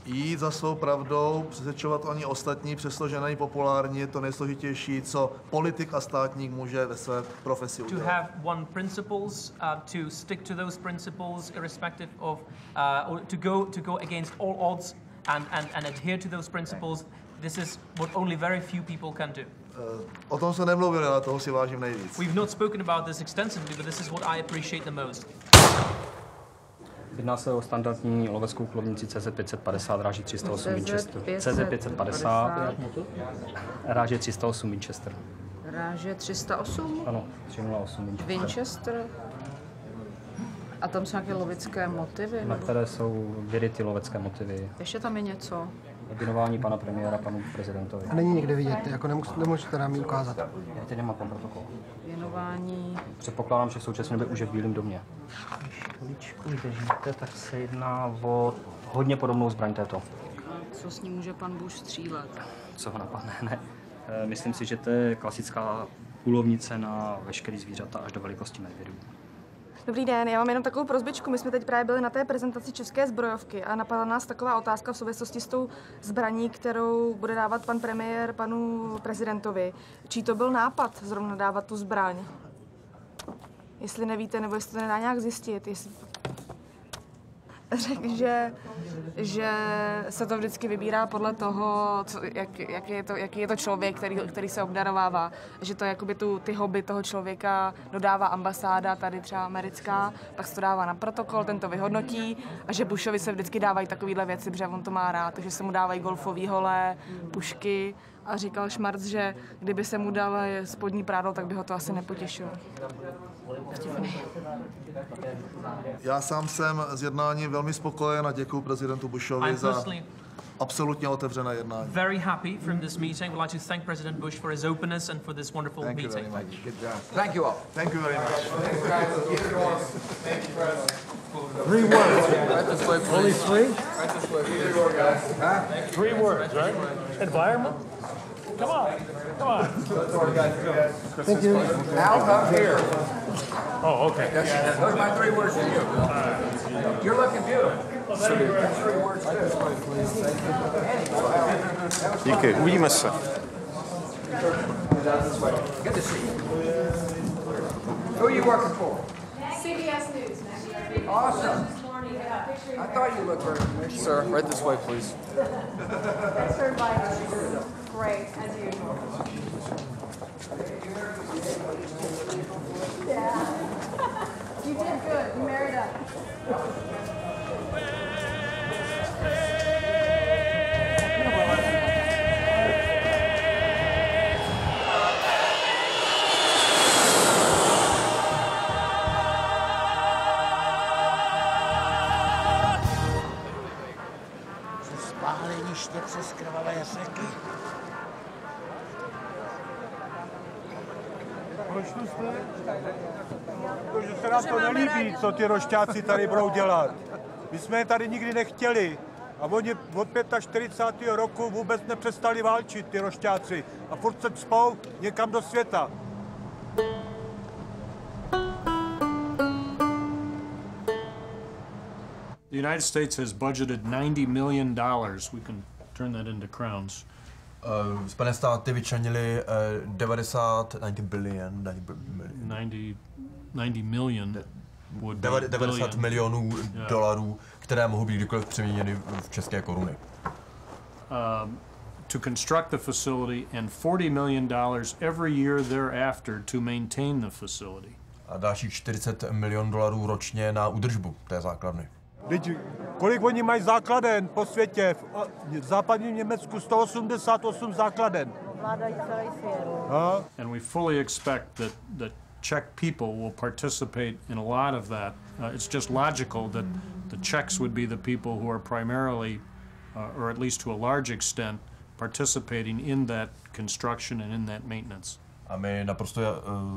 Jít za svou pravdou, přesvědčovat oni ostatní, přestože není populární, je to nejsložitější, co politik a státník může ve své profesi To udělat. have one principles, to stick to those principles, irrespective of, or to go against all odds and adhere to those principles. This is what only very few people can do. O tom se nemluvili, ale toho si vážím nejvíc. We've not spoken about this extensively, but this is what I appreciate the most. Jedná se o standardní loveckou kulovnici CZ550, ráže 308 Winchester. CZ550, ráže 308 Winchester. Ráže 308? Ano, 308 Winchester. Winchester. A tam jsou nějaké lovecké motivy? Na které jsou vyryty lovecké motivy. Ještě tam je něco? Věnování pana premiéra panu prezidentovi. A není někde vidět, jako nemůžete nám ji ukázat. Já teď nemám ten protokol. Věnování... Předpokládám, že v současné době už je v Bílém domě. Chviličku držíte, tak se jedná o hodně podobnou zbraň této. A co s ním může pan Bush střílet? Co ho napadne, ne. Myslím si, že to je klasická kulovnice na veškerý zvířata až do velikosti medvědů. Dobrý den, já mám jenom takovou prosbičku. My jsme teď právě byli na té prezentaci české zbrojovky a napadla nás taková otázka v souvislosti s tou zbraní, kterou bude dávat pan premiér panu prezidentovi. Čí to byl nápad zrovna dávat tu zbraň? Jestli nevíte, nebo jestli to nedá nějak zjistit. Řekl, že se to vždycky vybírá podle toho, jaký je to člověk, který se obdarovává. Že to jakoby ty hobby toho člověka dodává ambasáda, tady třeba americká, pak se to dává na protokol, ten to vyhodnotí a že Bushovi se vždycky dávají takovýhle věci, protože on to má rád, takže se mu dávají golfový hole, pušky a říkal Šmarc, že kdyby se mu dal spodní prádlo, tak by ho to asi nepotěšilo. Já sám jsem z jednání velmi spokojen a děkuji prezidentu Bushovi za absolutně otevřené jednání. Very happy from this meeting. Would like to thank President Bush for his openness and for this wonderful Thank meeting. You very much. Good job. Thank you all. Thank you very much. Thank you, President. 3 words. Right this way, please. Only 3? Right this way, please. Huh? 3 words, right? Environment? Come on. Come on. Thank you. Al, come here. Oh, okay. Those are my 3 words to you. You're looking beautiful. 3 words too. Díky, uvidíme se. Good to see you. Who are you working for? CBS News. Awesome. I thought you looked very familiar. Sir, right this way, please. Thanks for inviting us. Great, as usual. Yeah. You did good. You married up. Spáleniště přes krvavé řeky. Proč tu jste? Protože se nám to nelíbí, co ty rošťáci tady budou dělat. My jsme je tady nikdy nechtěli. A oni od 45. roku vůbec nepřestali válčit, ty rošťáci. A furt se cpou někam do světa. The United States has budgeted $90 million. We can turn that into crowns. Spojené státy vyčlenili 90 milionů dolarů, které mohou být kdykoliv přeměněny v české koruny. To construct the facility and $40 million every year thereafter to maintain the facility. A dalších 40 milionů dolarů ročně na údržbu té základny. Kolik oni mají základen po světě? V západním Německu 188 základen. Vládají celý svět. And we fully expect that Czech people will participate in a lot of that. It's just logical that the Czechs would be the people who are primarily, or at least to a large extent, participating in that construction and in that maintenance. A my naprosto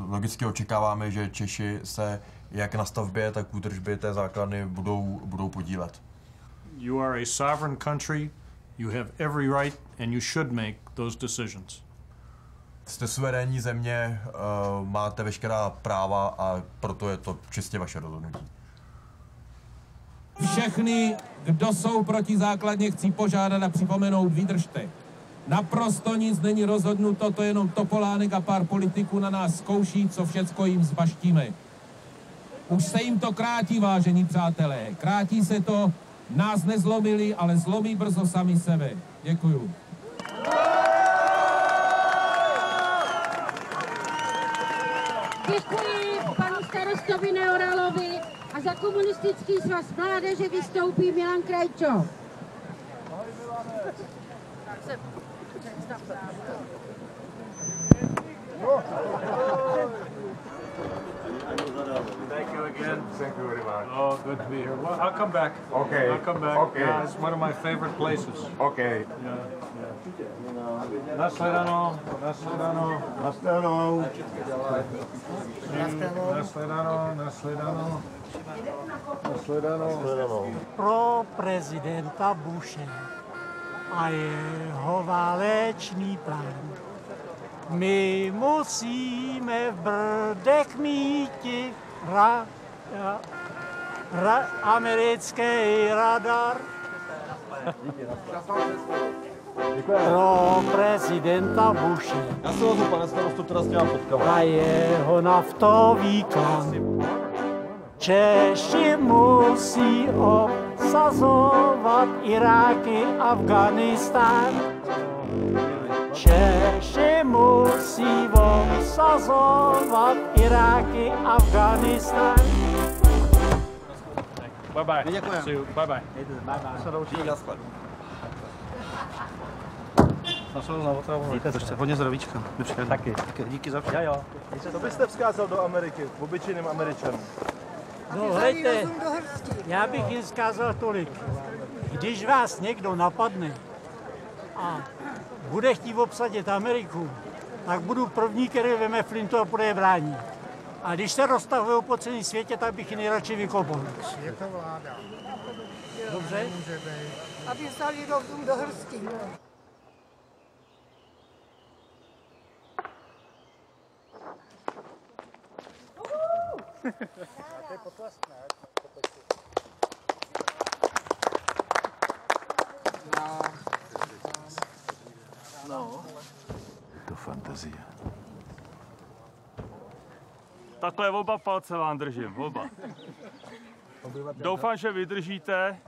logicky očekáváme, že Češi se jak na stavbě, tak v údržbě té základny budou podílet. You are a sovereign country. You have every right and you should make those decisions. Jste suverénní země, máte veškerá práva a proto je to čistě vaše rozhodnutí. Všechny, kdo jsou proti základně, chci požádat a připomenout, vydržte. Naprosto nic není rozhodnuto, to jenom Topolánek a pár politiků na nás zkouší, co všecko jim zbaštíme. Už se jim to krátí, vážení přátelé. Krátí se to, nás nezlomili, ale zlomí brzo sami sebe. Děkuju. Děkuji panu starostovi Neoralovi A za komunistický svaz mládeže vystoupí Milan Krejčo. Thank you again. Thank you very much. Oh, good to be here. Well, I'll come back. Okay. I'll come back. Okay. Yeah, it's one of my favorite places. Okay. Yeah. Nashledanou. Nashledanou. Nashledanou. Nashledanou. Nashledanou. Nashledanou. Pro prezidenta Bushe a jeho válečný plán my musíme v Brdech míti americký radar. Pro prezidenta Bushe Já se vás, pane starostu, teda s těma potkám. A jeho naftový klan. Češi musí obsazovat Iráky, Afganistán. Češi musí obsazovat Iráky, Afganistán. Bye bye. Děkujeme. See you. Bye bye. Díky, na skladu. Hodně zdravíčka. Taky. Díky za vše. Co byste vzkázal do Ameriky, obyčejným Američanům? No hejte, já bych jim vzkázal tolik. Když vás někdo napadne a bude chtít obsadit Ameriku, tak budu první, který veme flintu a bude je bránit. A když se roztahují po celém světě, tak bych ji nejradši vykopal. Je to vláda. Dobře? Aby vzali rozum do hrsti. No. To fantazie. Takhle oba palce vám držím, oba. Doufám, že vydržíte,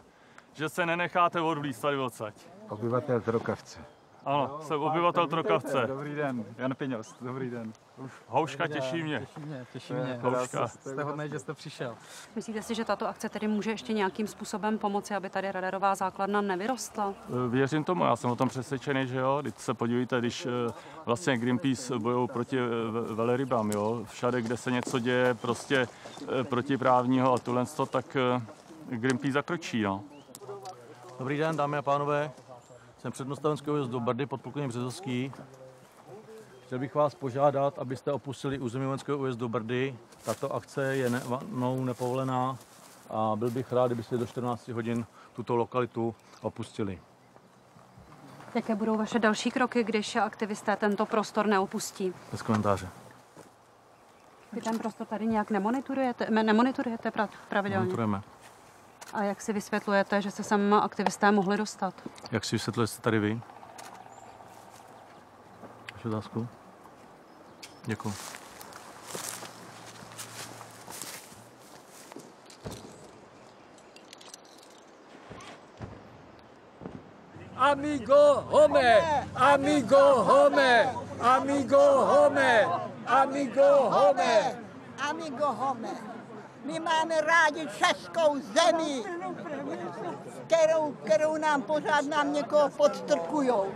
že se nenecháte odvlíct tady odsaď. Obyvatel Trokavce. Ano, jsem obyvatel Trokavce. Dobrý den, Jan Peňost, dobrý den. Houška, těší mě. Těší mě. Houška. Jste hodnej, že jste přišel. Myslíte si, že tato akce tedy může ještě nějakým způsobem pomoci, aby tady radarová základna nevyrostla? Věřím tomu, já jsem o tom přesvědčený, že jo. Teď se podívejte, když vlastně Greenpeace bojují proti velerybám, jo. Všade, kde se něco děje prostě protiprávního a tohle, tak Greenpeace zakročí, no. Dobrý den, dámy a pánové. Jsem přednosta vojenského újezdu Brdy, podplukovník Březovský. Chtěl bych vás požádat, abyste opustili území vojenského újezdu Brdy. Tato akce je mnou nepovolená a byl bych rád, kdybyste do 14 hodin tuto lokalitu opustili. Jaké budou vaše další kroky, když aktivisté tento prostor neopustí? Bez komentáře. Vy ten prostor tady nějak nemonitorujete pravidelně? Monitorujeme. A jak si vysvětlujete, že se sem aktivisté mohli dostat? Jak si vysvětlujete tady vy? Vaši otázku? Děkuji. Amigo home! Amigo home! Amigo home! Amigo home! Amigo home. My máme rádi českou zemi, kterou nám pořád někoho podstrkujou.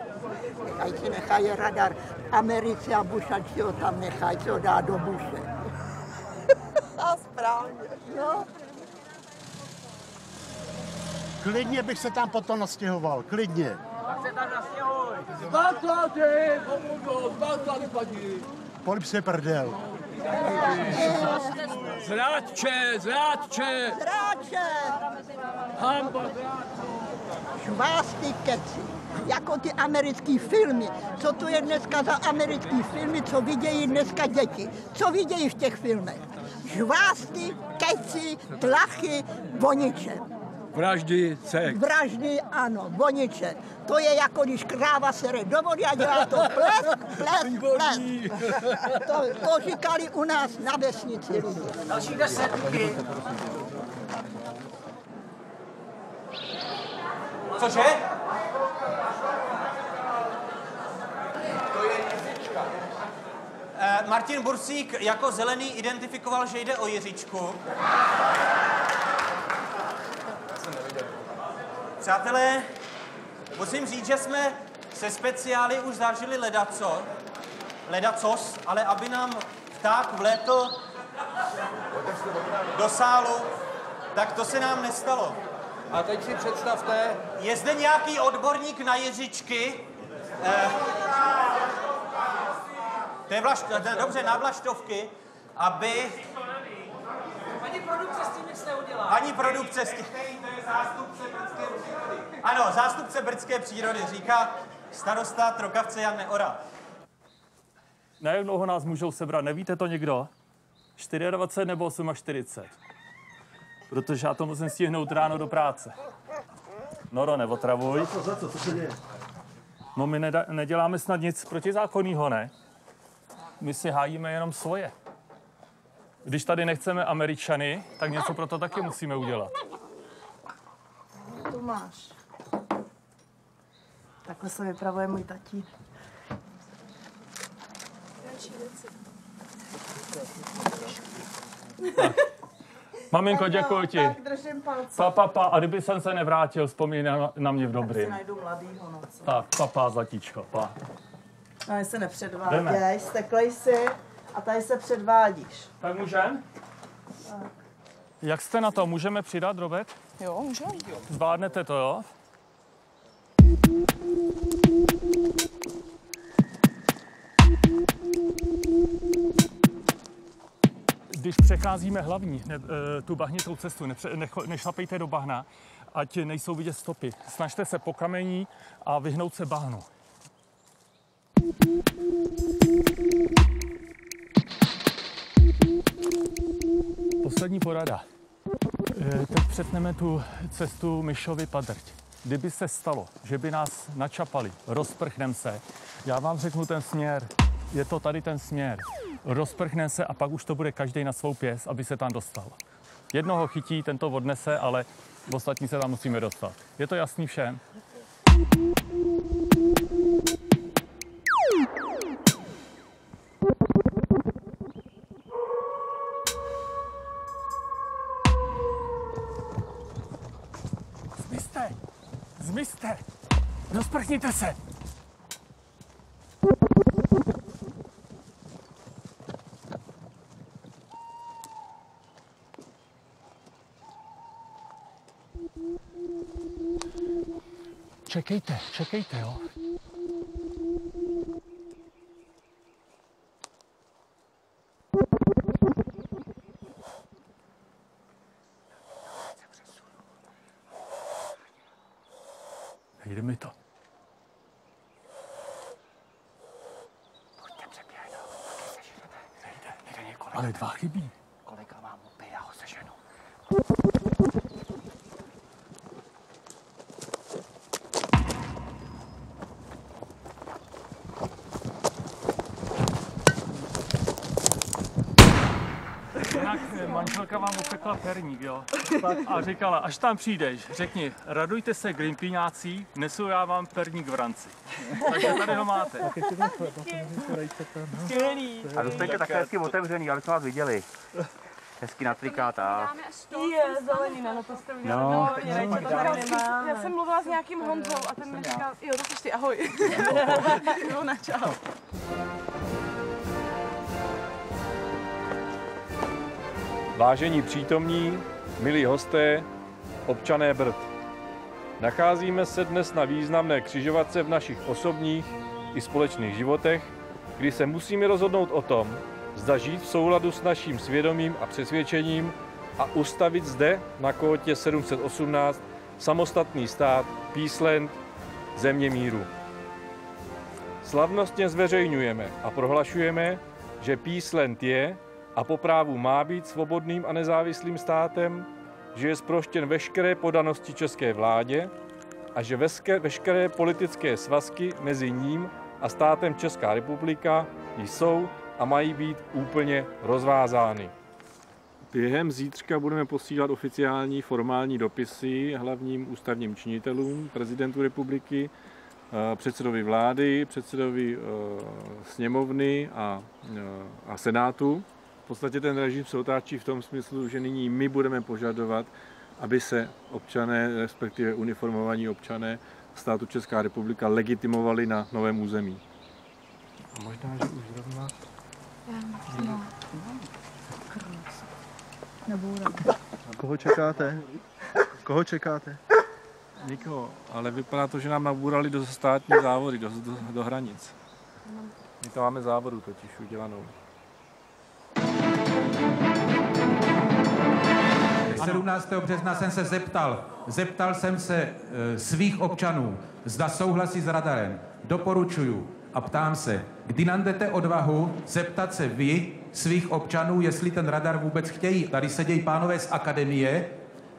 Nechají radar Americe a Bush, ať si ho tam nechají, co dá do Bushe. A správně, jo. Klidně bych se tam potom nastěhoval, klidně. Tak se tam nastěhuj! Základy, pomůžu, základy padí. Polip se prdel. Zrádče, zrádče! Zrádče! Hamba! Švásty keci, jako ty americké filmy. Co to je dneska za americké filmy, co vidějí dneska děti? Co vidějí v těch filmech? Žvásty, keci, tlachy, voniče. Vraždy, sex. Vraždy, ano, voniče. To je jako když kráva sere do vody a dělá to plesk, plesk, plesk. To říkali u nás na vesnici lidi. Další 10 díky. Cože? To je Jiřička. Martin Bursík jako zelený identifikoval, že jde o Jiřičku. Přátelé, musím říct, že jsme se speciály už zažili ledacos, ale aby nám pták vlétl do sálu, tak to se nám nestalo. A teď si představte... Je zde nějaký odborník na ježičky? To je dobře, na vlaštovky, aby... Ani produkce s tím nic neudělá. Ani produkce s tím... To je zástupce brdské přírody. Ano, zástupce brdské přírody, říká starosta Trokavce Jan Neora. Na jak dlouho nás můžou sebrat, nevíte to někdo? 24 nebo 48? Protože já to musím stihnout ráno do práce. Noro, neotravuj. Za co se děje? No my neděláme snad nic protizákonného, ne? My si hájíme jenom svoje. Když tady nechceme Američany, tak něco pro to taky musíme udělat. Tu máš. Takhle se vypravuje můj tatín. Maminko, děkuji ti. Tak držím palce. Pa. A kdyby jsem se nevrátil, vzpomínej na mě v Tak dobrým. si najdu mladýho, no co? Tak, pa, zlatíčko, pa. No, se nepředváděj, steklej si a tady se předvádíš. Tak můžem? Tak. Jak jste na to? Můžeme přidat, Robert? Jo, můžeme. Zvládnete to, jo? Když přecházíme hlavní, tu bahnitou cestu, nešlapejte do bahna, ať nejsou vidět stopy. Snažte se po kamení a vyhnout se bahnu. Poslední porada. Teď přetneme tu cestu Myšovy Padrť. Kdyby se stalo, že by nás načapali, rozprchneme se, já vám řeknu ten směr, je to tady ten směr. Rozprchneme se a pak už to bude každý na svou pěst, aby se tam dostal. Jednoho chytí, ten to odnese, ale ostatní se tam musíme dostat. Je to jasný všem? Zmizte! Rozprchněte se! Čekejte, jo? Nejde mi to. Pojďte přeběhnout, Nejde několik. Ale 2 chybí. Kolega mám opět, já ho seženu. Jinak manželka vám upekla perník, jo? A říkala, až tam přijdeš, řekni, radujte se Greenpeaňáci, nesu já vám perník v ranci. Takže tady ho máte. A dostanete takhle hezky otevřený, aby jsme vás viděli. Hezky natrikátá. Je, zelenina, no to jste udělali. No. Já jsem mluvila s nějakým Honzou a ten mi říkal, jo, to jsi ty, ahoj. Jo, na čau. Vážení přítomní, milí hosté, občané Brd. Nacházíme se dnes na významné křižovatce v našich osobních i společných životech, kdy se musíme rozhodnout o tom, zda žít v souladu s naším svědomím a přesvědčením a ustavit zde na kótě 718 samostatný stát Peaceland, země míru. Slavnostně zveřejňujeme a prohlašujeme, že Peaceland je a po právu má být svobodným a nezávislým státem, že je zproštěn veškeré podanosti české vládě a že veškeré politické svazky mezi ním a státem Česká republika jsou a mají být úplně rozvázány. Během zítřka budeme posílat oficiální formální dopisy hlavním ústavním činitelům, prezidentu republiky, předsedovi vlády, předsedovi sněmovny a senátu. V podstatě ten režim se otáčí v tom smyslu, že nyní my budeme požadovat, aby se občané, respektive uniformovaní občané státu Česká republika legitimovali na novém území. A možná, že už zrovna... Koho čekáte? Koho čekáte? Nikoho, ale vypadá to, že nám nabůrali do státní závody, do hranic. My to máme závodu totiž udělanou. 17. března jsem se zeptal jsem se svých občanů, zda souhlasí s radarem. Doporučuju a ptám se, kdy najdete odvahu zeptat se vy svých občanů, jestli ten radar vůbec chtějí. Tady sedějí pánové z akademie,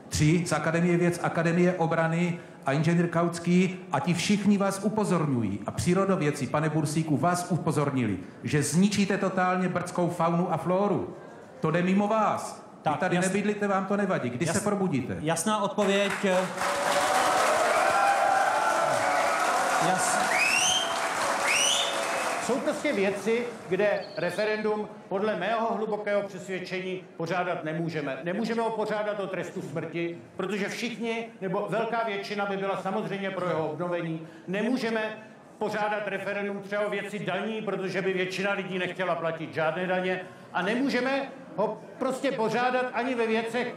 3 z Akademie věd, Akademie obrany a inženýr Kautský a ti všichni vás upozorňují. A přírodovědci, pane Bursíku, vás upozornili, že zničíte totálně brdskou faunu a flóru. To jde mimo vás. Vy tady nebydlíte, vám to nevadí. Kdy se probudíte? Jasná odpověď. Jsou prostě věci, kde referendum podle mého hlubokého přesvědčení pořádat nemůžeme. Nemůžeme ho pořádat o trestu smrti, protože všichni, nebo velká většina by byla samozřejmě pro jeho obnovení. Nemůžeme pořádat referendum třeba o věci daní, protože by většina lidí nechtěla platit žádné daně. A nemůžeme ho prostě pořádat ani ve věcech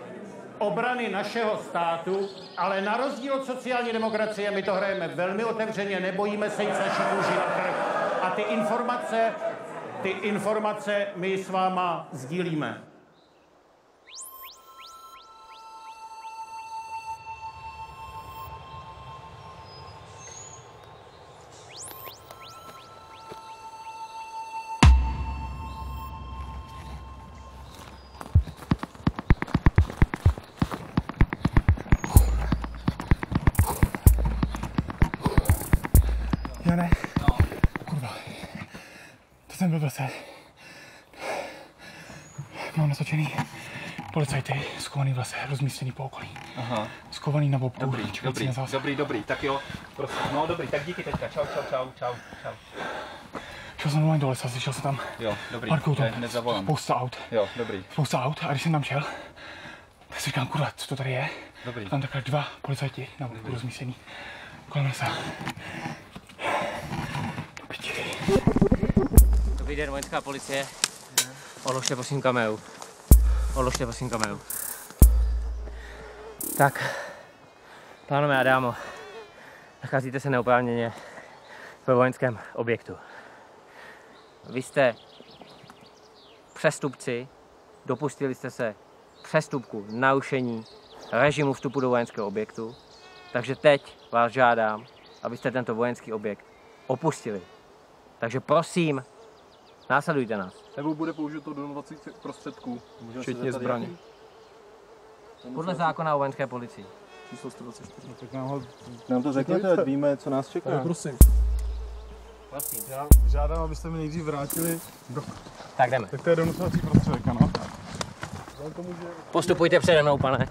obrany našeho státu, ale na rozdíl od sociální demokracie my to hrajeme velmi otevřeně, nebojíme se jít naší kůži na trh. A ty informace my s váma sdílíme. Jane, kurva, to jsem byl zase. Mám natočený policajty, skovaný v lese, rozmístěný po okolí. Aha. Skovaný na bobku. Dobrý, tak jo, prosím, no dobrý, tak díky teďka, čau. Šel jsem normálně do lesa, slyšel jsem tam parkou tam spousta aut. Jo, dobrý. Spousta aut a když jsem tam šel, tak si říkám, kurva, co to tady je? Dobrý. Tam takhle 2 policajti na bobku rozmístěný kolem lesa. Dobrý den, vojenská policie. Odložte prosím kameu. Tak, pánové a dámo, nacházíte se neoprávněně ve vojenském objektu. Vy jste přestupci, dopustili jste se přestupku, narušení režimu vstupu do vojenského objektu, takže teď vás žádám, abyste tento vojenský objekt opustili. Takže prosím, následujte nás. Nebo bude použito donulovacích prostředků, včetně zbraně. Podle zákona o vojenské policii. Číslo 124. Tak nám to řekněte, ať víme, co nás čeká. Prosím. Já žádám, abyste mi nejdřív vrátili. Tak jdeme. Tak to je donucovací prostředek, ano. Postupujte přede mnou, pane.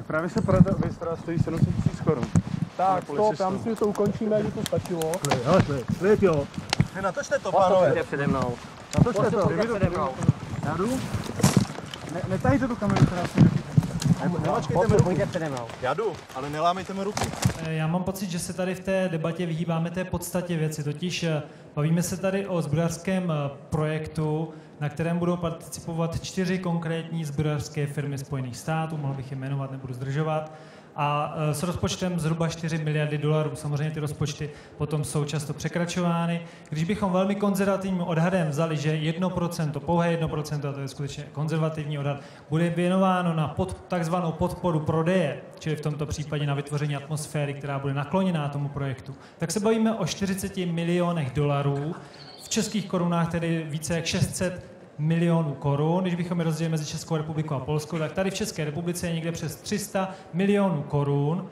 Právě se vystra stojí 700 000 Kč. Tak, stop, já myslím, že to ukončíme, aby to stačilo. Klid, jo. Natočte to, pánové. Postupujte přede mnou. Natočte to. Přede mnou. Já jdu. Netahejte tu kameru, která se Nemačkejte mi ruku. Přede mnou. Já jdu, ale nelámejte mi ruku. Já mám pocit, že se tady v té debatě vyhýbáme té podstatě věci, totiž bavíme se tady o zbrojařském projektu, na kterém budou participovat 4 konkrétní zbrojařské firmy Spojených států, mohl bych je jmenovat, nebudu zdržovat, a s rozpočtem zhruba 4 miliardy dolarů. Samozřejmě ty rozpočty potom jsou často překračovány. Když bychom velmi konzervativním odhadem vzali, že 1%, pouhé 1%, a to je skutečně konzervativní odhad, bude věnováno na takzvanou podporu prodeje, čili v tomto případě na vytvoření atmosféry, která bude nakloněná tomu projektu, tak se bavíme o 40 milionech dolarů, v českých korunách tedy více jak 600 milionů korun. Když bychom je rozdělili mezi Českou republikou a Polskou, tak tady v České republice je někde přes 300 milionů korun,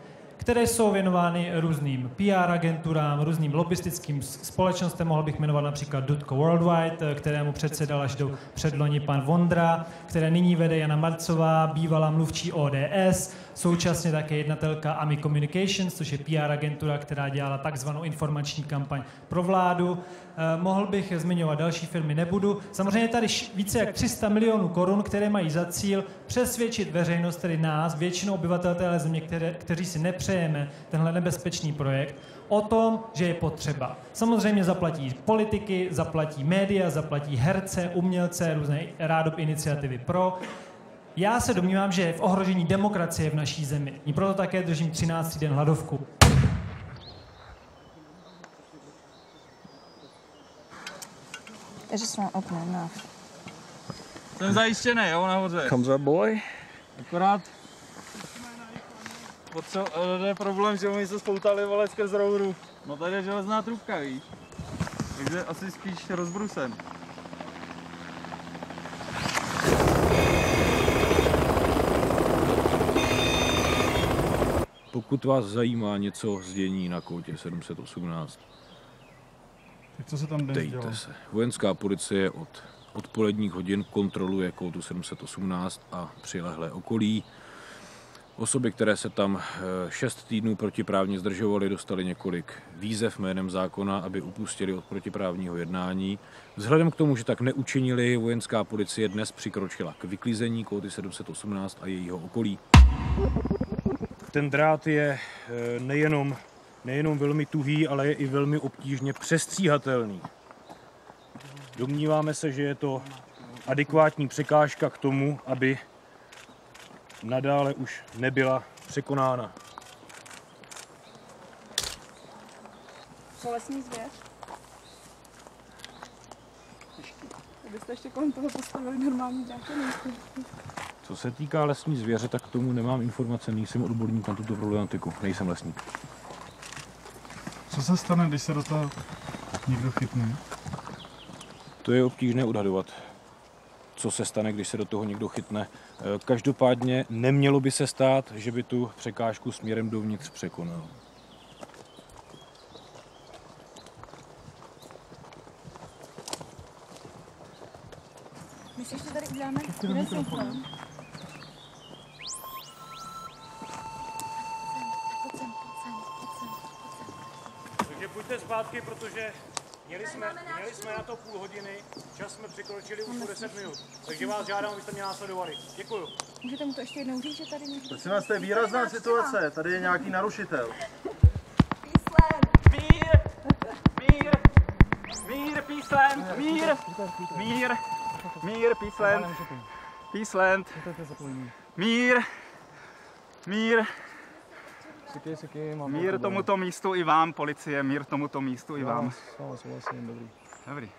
které jsou věnovány různým PR agenturám, různým lobbystickým společnostem. Mohl bych jmenovat například Dutko Worldwide, kterému předsedal až do předloni pan Vondra, které nyní vede Jana Marcová, bývalá mluvčí ODS, současně také jednatelka AMI Communications, což je PR agentura, která dělala takzvanou informační kampaň pro vládu. Mohl bych zmiňovat další firmy, nebudu. Samozřejmě tady více jak 300 milionů korun, které mají za cíl přesvědčit veřejnost, tedy nás, většinu obyvatel téhle země, kteří si nepřejeme tenhle nebezpečný projekt, o tom, že je potřeba. Samozřejmě zaplatí politiky, zaplatí média, zaplatí herce, umělce, různé rádob iniciativy pro. Já se domnívám, že je v ohrožení demokracie v naší zemi. I proto také držím 13. den hladovku. I just won't open it enough. Jsem zajištěný, jo, nahoře. Comes up, boy. Akorát je problém, že oni se spoutali, vole, skrz rouru. No tady je železná trubka, víš. Takže asi spíš rozbrusen. Pokud vás zajímá něco z dění na Kótě 718, tak co se tam dnes dělo? dejte se. Vojenská policie od odpoledních hodin kontroluje Kótu 718 a přilehlé okolí. Osoby, které se tam 6 týdnů protiprávně zdržovaly, dostaly několik výzev jménem zákona, aby upustili od protiprávního jednání. Vzhledem k tomu, že tak neučinili, vojenská policie dnes přikročila k vyklízení Kóty 718 a jejího okolí. Ten drát je nejenom velmi tuhý, ale je i velmi obtížně přestříhatelný. Domníváme se, že je to adekvátní překážka k tomu, aby nadále už nebyla překonána. Co lesní zvěř? Kdybyste ještě kolem toho postavili normální dráty, Co se týká lesní zvěře, tak k tomu nemám informace, nejsem odborník na tuto problematiku, nejsem lesník. Co se stane, když se do toho někdo chytne? To je obtížné odhadovat, co se stane, když se do toho někdo chytne. Každopádně nemělo by se stát, že by tu překážku směrem dovnitř překonal. Myslíš, že tady uděláme jeden synchron? Takže pojďte zpátky, protože měli jsme na to půl hodiny, čas jsme překročili už 10 minut. Takže vás žádám, abyste mě následovali. Děkuju. Můžete mu to ještě jednou říct, že tady někdo... Prosím vás, to je výrazná situace, tady je nějaký narušitel. Mír, Peaceland, mír, Peaceland, mír tomuto místu i vám, policie, mír tomuto místu i vám. Dobrý.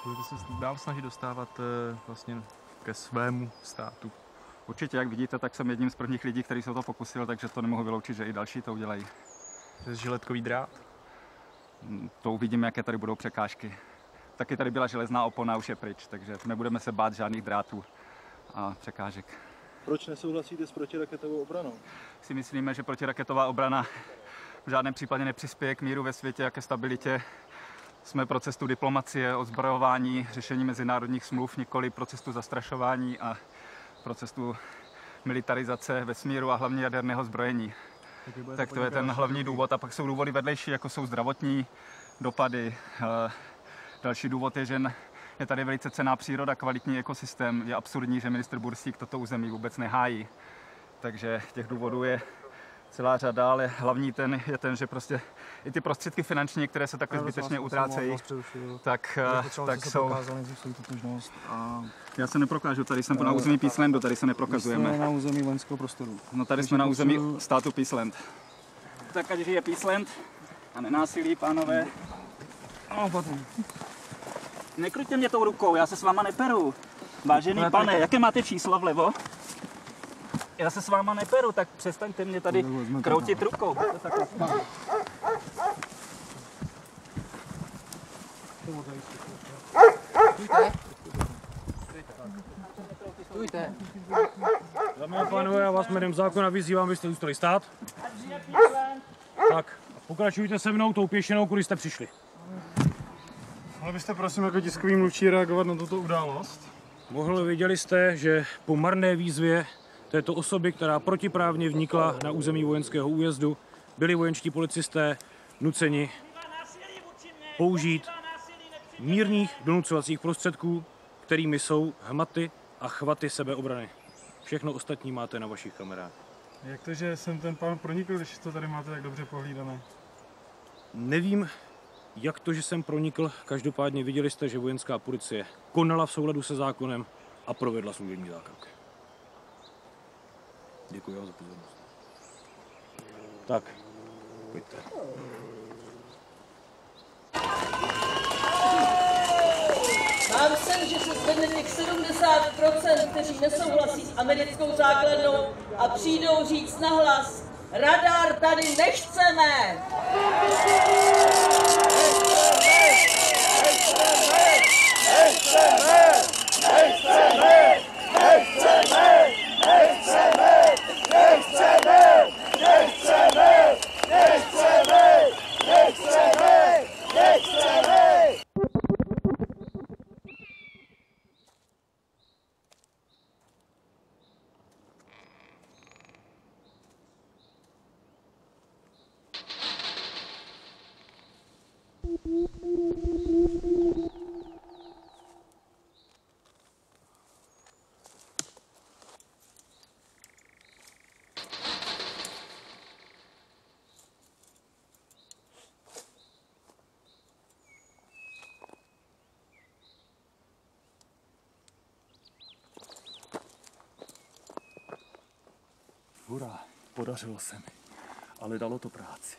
Budete se dál snažit dostávat vlastně ke svému státu? Určitě, jak vidíte, tak jsem jedním z prvních lidí, který se o to pokusil, takže to nemohu vyloučit, že i další to udělají. Přes žiletkový drát? To uvidíme, jaké tady budou překážky. Taky tady byla železná opona, už je pryč, takže nebudeme se bát žádných drátů a překážek. Proč nesouhlasíte s protiraketovou obranou? Si myslíme, že protiraketová obrana v žádném případě nepřispěje k míru ve světě a ke stabilitě. Jsme pro cestu diplomacie, odzbrojování, řešení mezinárodních smluv, nikoli pro cestu zastrašování a pro cestu militarizace vesmíru a hlavně jaderného zbrojení. Tak to je ten hlavní důvod. A pak jsou důvody vedlejší, jako jsou zdravotní dopady. Další důvod je, že je tady velice cenná příroda, kvalitní ekosystém. Je absurdní, že ministr Bursík toto území vůbec nehájí. Takže těch důvodů je celá řada, ale hlavní je ten, že prostě i ty prostředky finanční, které se takhle zbytečně utrácejí, tak jsou... Já se neprokážu, tady jsem na území Peacelandu, tady se neprokazujeme. Jsme na území vojenského prostoru. No tady jsme na území státu Peaceland. Tak ať žije Peaceland a nenásilí, pánové. No, potom. Nekruťte mě tou rukou, já se s váma neperu. Vážený pane, jaké máte číslo vlevo? Já se s váma neperu, tak přestaňte mě tady kroutit rukou. Stůjte. pánové, já vás jménem zákona vyzývám, abyste zůstali stát. Tak, pokračujte se mnou tou pěšinou, kudy jste přišli. Mohli byste prosím jako tiskový mluvčí reagovat na tuto událost? Mohl, viděli jste, že po marné výzvě této osoby, která protiprávně vnikla na území vojenského újezdu, byli vojenští policisté nuceni použít mírných donucovacích prostředků, kterými jsou hmaty a chvaty sebeobrany. Všechno ostatní máte na vašich kamerách. Jak to, že jsem ten pán pronikl, když to tady máte tak dobře pohlídané? Nevím, jak to, že jsem pronikl. Každopádně viděli jste, že vojenská policie konala v souladu se zákonem a provedla služební zákrok. Děkuji vám za pozornost. Tak, pojďte. Mám sen, že se zvedne těch 70%, kteří nesouhlasí s americkou základnou a přijdou říct nahlas: radar tady nechceme! Hurá, podařilo se mi, ale dalo to práci.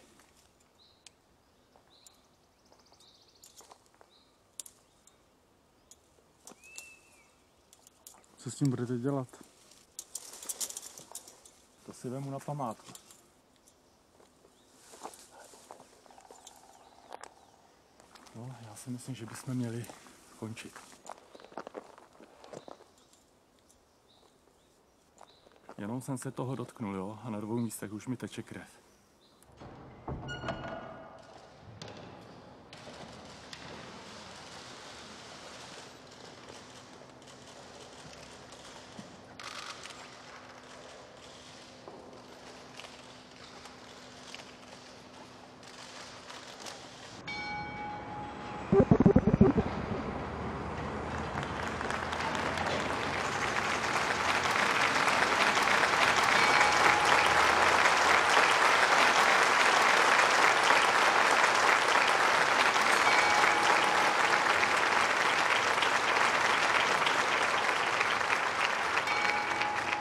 Co s tím budete dělat? To si vemu na památku. No, já si myslím, že bychom měli končit. Jenom jsem se toho dotknul, jo, a na 2 místech už mi teče krev.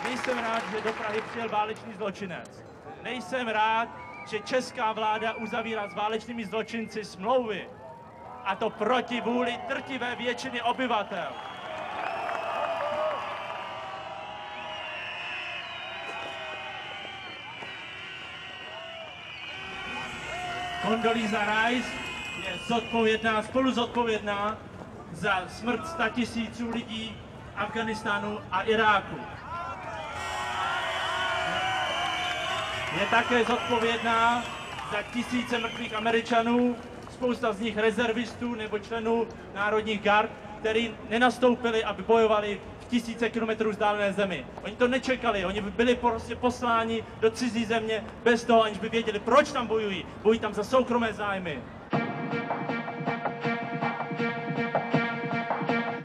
Nejsem rád, že do Prahy přijel válečný zločinec. Nejsem rád, že česká vláda uzavírá s válečnými zločinci smlouvy. A to proti vůli drtivé většiny obyvatel. Condoleezza Rice je zodpovědná, spoluzodpovědná za smrt 100 000 lidí v Afghánistánu a Iráku. Je také zodpovědná za tisíce mrtvých Američanů, spousta z nich rezervistů nebo členů národních gard, kteří nenastoupili, aby bojovali v tisíce kilometrů vzdálené zemi. Oni to nečekali, oni byli prostě posláni do cizí země bez toho, aniž by věděli, proč tam bojují. Bojují tam za soukromé zájmy.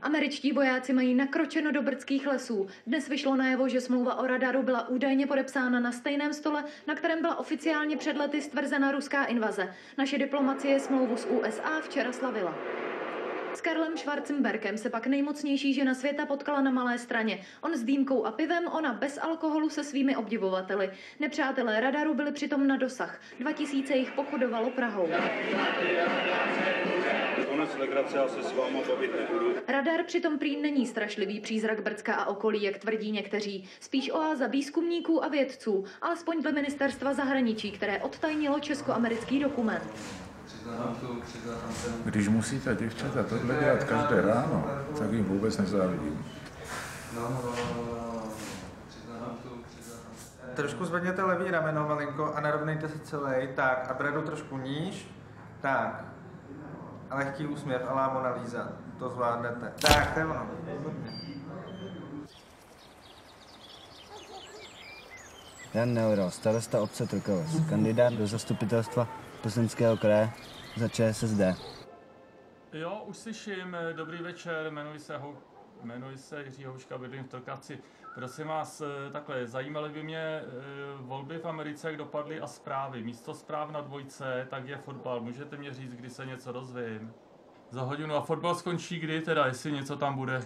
Američtí vojáci mají nakročeno do brdských lesů. Dnes vyšlo najevo, že smlouva o radaru byla údajně podepsána na stejném stole, na kterém byla oficiálně před lety stvrzena ruská invaze. Naše diplomacie smlouvu s USA včera slavila. S Karlem Schwarzenbergem se pak nejmocnější žena světa potkala na Malé Straně. On s dýmkou a pivem, ona bez alkoholu se svými obdivovateli. Nepřátelé radaru byli přitom na dosah. 2000 jich pochodovalo Prahou. Konec legrace, já se s váma bavit nebudu. Radar přitom prý není strašlivý přízrak Brdska a okolí, jak tvrdí někteří. Spíš oáza výzkumníků a vědců, alespoň dle ministerstva zahraničí, které odtajnilo česko-americký dokument. Když musíte děvčata tohle dělat každé ráno, tak jim vůbec nezávidím. Trošku zvedněte levý rameno malinko a narovnejte se celý, tak a bradu trošku níž, tak. A lehký úsměv a la Mona Lisa, to zvládnete. Tak, to je ono. Jan Neuro, starosta obce Trkovec, kandidát do zastupitelstva Plzeňského kraje za ČSSD. Jo, už slyším. Dobrý večer, jmenuji se Jiří Houška, bydlím v Trkavci. Prosím vás, takhle, zajímaly by mě volby v Americe, jak dopadly a zprávy. Místo zpráv na dvojce, tak je fotbal. Můžete mě říct, kdy se něco dozvím? Za hodinu. A fotbal skončí kdy teda, jestli něco tam bude?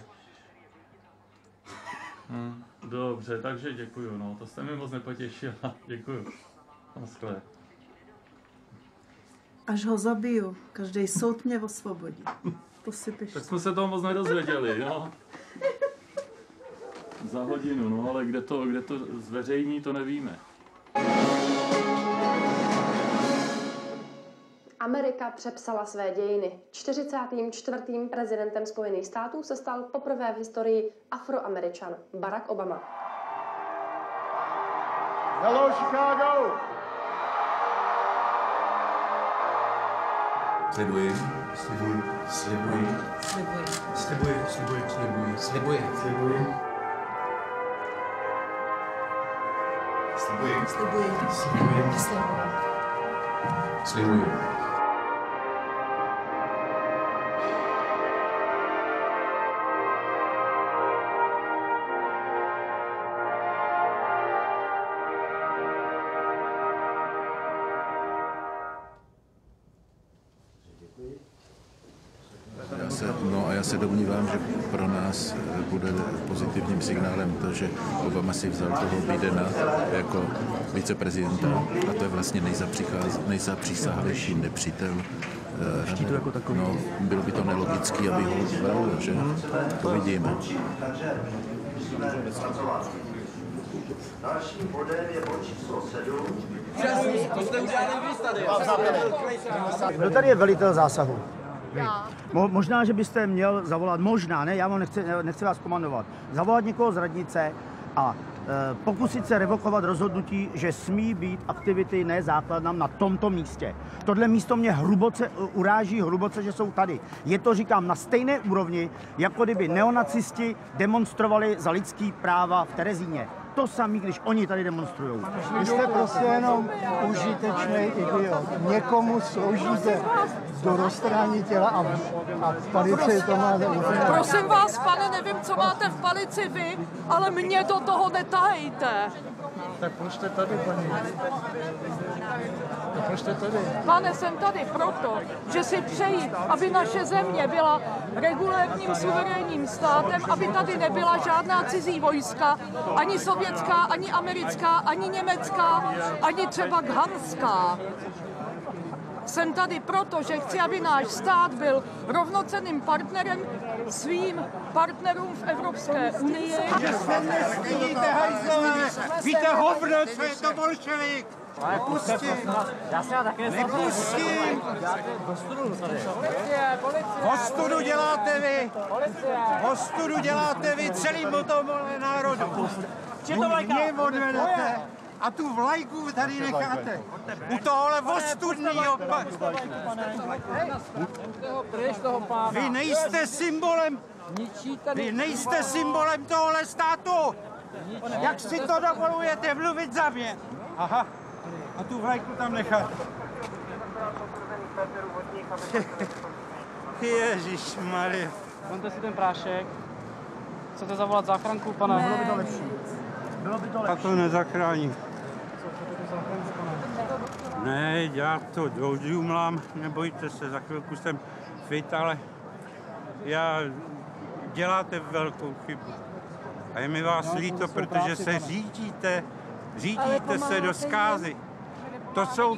Dobře, takže děkuju, no, to jste mi moc nepotěšila. Děkuju. Naschle. Až ho zabiju, každý soud mě osvobodí. To si pište. Tak jsme se toho moc nedozvěděli, jo? Za hodinu, no, ale kde to zveřejní, to nevíme. Amerika přepsala své dějiny. 44. prezidentem Spojených států se stal poprvé v historii Afroameričan Barack Obama. Hello, Chicago! Slibuji. Slibuji. Slibuji. Slibuji. Slibuji. Slibuji. Slibuji. Slibuji. Slibuji. Slibuji. Slibuji. Slibuji. Slibuji. Já se domnívám, že pro nás bude pozitivním signálem to, že Obama si vzal toho Bidena jako viceprezidenta a to je vlastně nejzapřísáhlejší nepřítel. Štítu jako takový. No, bylo by to nelogický, aby ho zvolil, že? To vidíme. Dalším bodem je bod číslo 7. To jste udělali vy tady. Kdo tady je velitel zásahu? Možná, že byste měl zavolat, možná, ne, já vám nechci vás komandovat, zavolat někoho z radnice a pokusit se revokovat rozhodnutí, že smí být aktivity ne základnám na tomto místě. Tohle místo mě hluboce uráží, že jsou tady. Je to, říkám, na stejné úrovni, jako kdyby neonacisti demonstrovali za lidský práva v Terezíně. To samý, když oni tady demonstrují. Vy jste prostě jenom užitečný idiot. Někomu sloužíte do roztrhání těla a palici to máte úplně... Prosím vás, pane, nevím, co máte v palici vy, ale mě do toho netahejte. Tak proč jste tady, paní? Tak proč jste tady? Pane, jsem tady proto, že si přeji, aby naše země byla regulérním suverénním státem, aby tady nebyla žádná cizí vojska, ani sovětská, ani americká, ani německá, ani třeba ghanská. Jsem tady proto, že chci, aby náš stát byl rovnocenným partnerem svým partnerům v Evropské unii. Že se nestydíte, hajzlové! Víte hovno, co je to bolševik! Nepustím! Já se také nepustím! Ostudu děláte vy! Ostudu děláte vy celému tomu národu! Mě odvedete a tu vlajku tady necháte. U tohohle ostudnýho... Vy nejste symbolem... Vy nejste symbolem tohohle státu! Jak si to dovolujete mluvit za mě? Aha, a tu vlajku tam nechat. Ježišmarja. Vemte si ten prášek. Chcete zavolat záchranku, pane? Bylo by to lepší. Bylo by to lepší. A to nezachrání. Ne, já to dožumlám, nebojte se, za chvilku jsem fit, ale děláte velkou chybu. A je mi vás líto, protože se řídíte se do zkázy. To jsou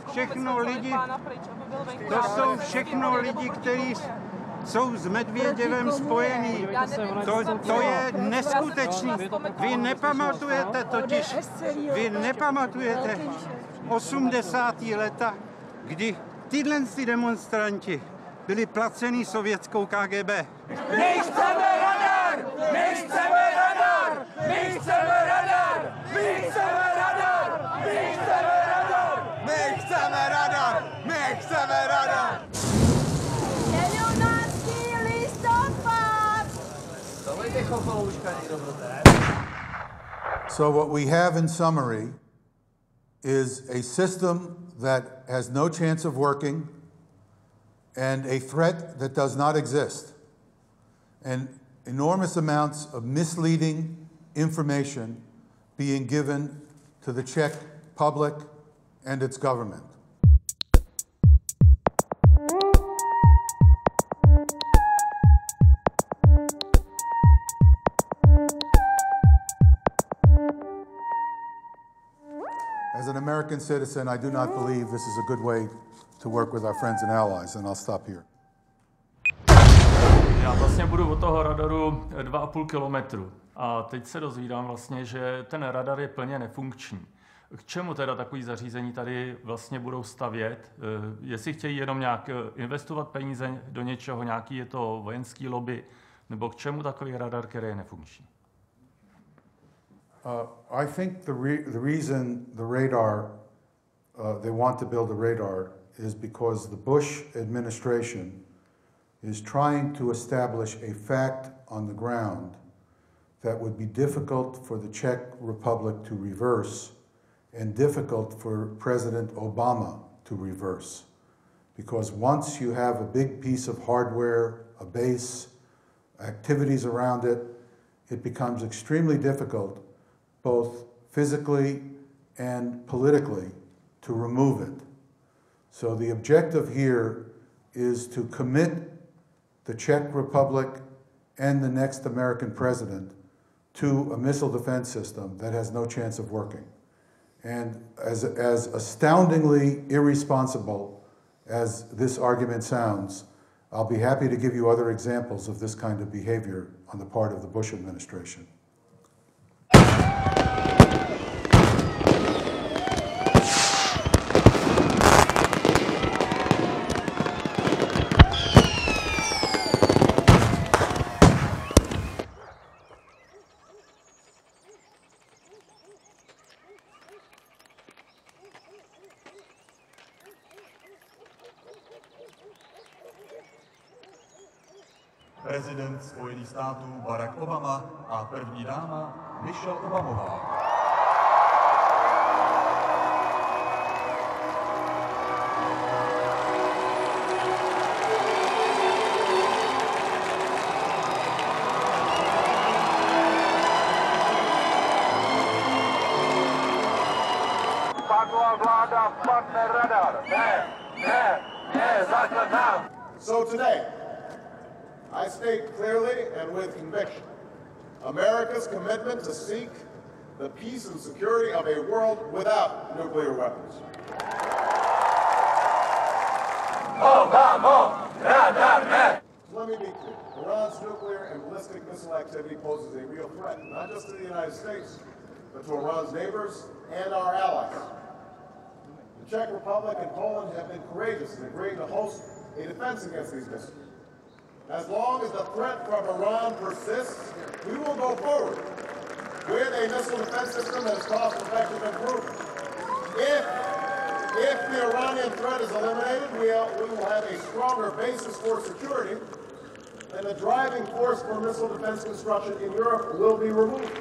všechno lidi, kteří jsou s Medvěděvem spojení. To je neskutečný. Vy nepamatujete 80. leta, kdy tyhle demonstranti byli placený sovětskou KGB. My chceme radar! My chceme radar! My chceme radar! My chceme radar! So what we have in summary is a system that has no chance of working and a threat that does not exist, and enormous amounts of misleading information being given to the Czech public and its government. As an American citizen, I do not believe this is a good way to work with our friends and allies, and I'll stop here. Já vlastně budu od toho radaru 2,5 kilometru a teď se dozvídám vlastně, že ten radar je plně nefunkční. K čemu teda takový zařízení tady vlastně budou stavět? Jestli chtějí jenom nějak investovat peníze do něčeho, nějaký je to vojenský lobby, nebo k čemu takový radar, který je nefunkční? I think the reason the radar, they want to build a radar is because the Bush administration is trying to establish a fact on the ground that would be difficult for the Czech Republic to reverse and difficult for President Obama to reverse. Because once you have a big piece of hardware, a base, activities around it, it becomes extremely difficult, both physically and politically, to remove it. So the objective here is to commit the Czech Republic and the next American president to a missile defense system that has no chance of working. And as astoundingly irresponsible as this argument sounds, I'll be happy to give you other examples of this kind of behavior on the part of the Bush administration. Prezident Spojených států Barack Obama a první dáma Michelle Obamová. Padla vláda, padne radar. Ne, základ nám. So today, I state clearly and with conviction America's commitment to seek the peace and security of a world without nuclear weapons. Obama, radar, ne. Let me be clear. Iran's nuclear and ballistic missile activity poses a real threat, not just to the United States, but to Iran's neighbors and our allies. The Czech Republic and Poland have been courageous in agreeing to host a defense against these missiles. As long as the threat from Iran persists, we will go forward with a missile defense system that is cost-effective and proven. If the Iranian threat is eliminated, we will have a stronger basis for security, and the driving force for missile defense construction in Europe will be removed.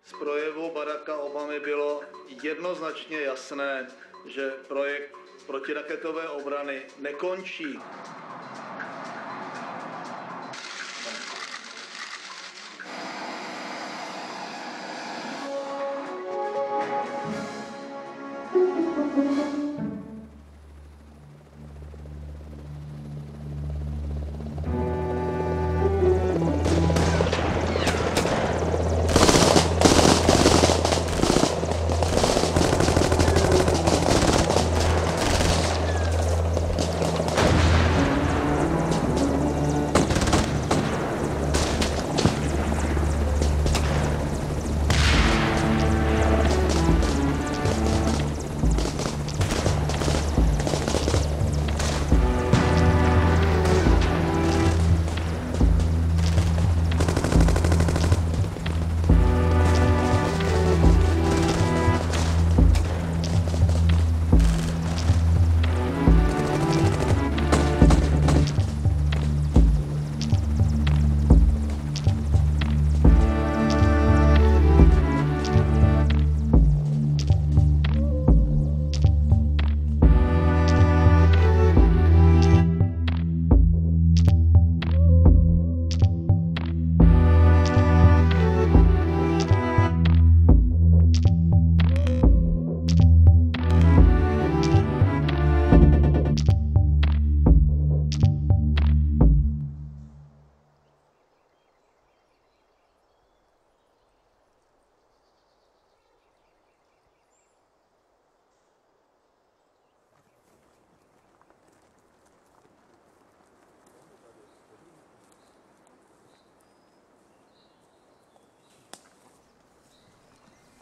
Z projevu Baracka Obamy bylo jednoznačně jasné, že projekt protiraketové obrany nekončí.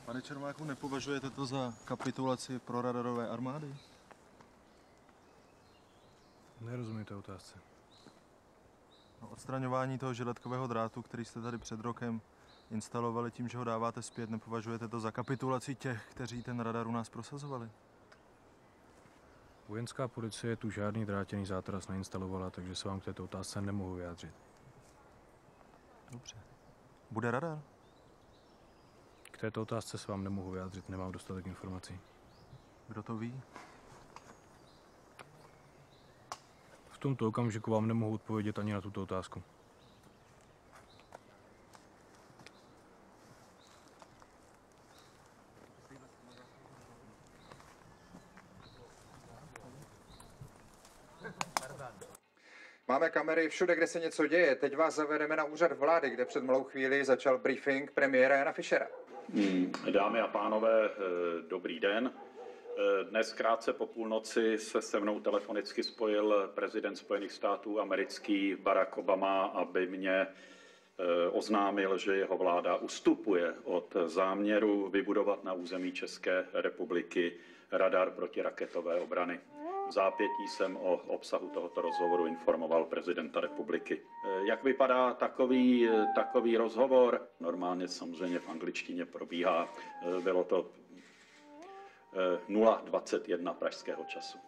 Pane Čermáku, nepovažujete to za kapitulaci pro radarové armády? Nerozumím té otázce. No, odstraňování toho žiletkového drátu, který jste tady před rokem instalovali tím, že ho dáváte zpět, nepovažujete to za kapitulaci těch, kteří ten radar u nás prosazovali? Vojenská policie tu žádný drátěný zátras neinstalovala, takže se vám k této otázce nemohu vyjádřit. Dobře. Bude radar? K této otázce se vám nemohu vyjádřit, nemám dostatek informací. Kdo to ví? V tomto okamžiku vám nemohu odpovědět ani na tuto otázku. Máme kamery všude, kde se něco děje. Teď vás zavedeme na úřad vlády, kde před malou chvíli začal briefing premiéra Jana Fischera. Dámy a pánové, dobrý den. Dnes krátce po půlnoci se mnou telefonicky spojil prezident Spojených států americký Barack Obama, aby mě oznámil, že jeho vláda ustupuje od záměru vybudovat na území České republiky radar protiraketové obrany. V zápětí jsem o obsahu tohoto rozhovoru informoval prezidenta republiky. Jak vypadá takový rozhovor? Normálně samozřejmě v angličtině probíhá. Bylo to 0:21 pražského času.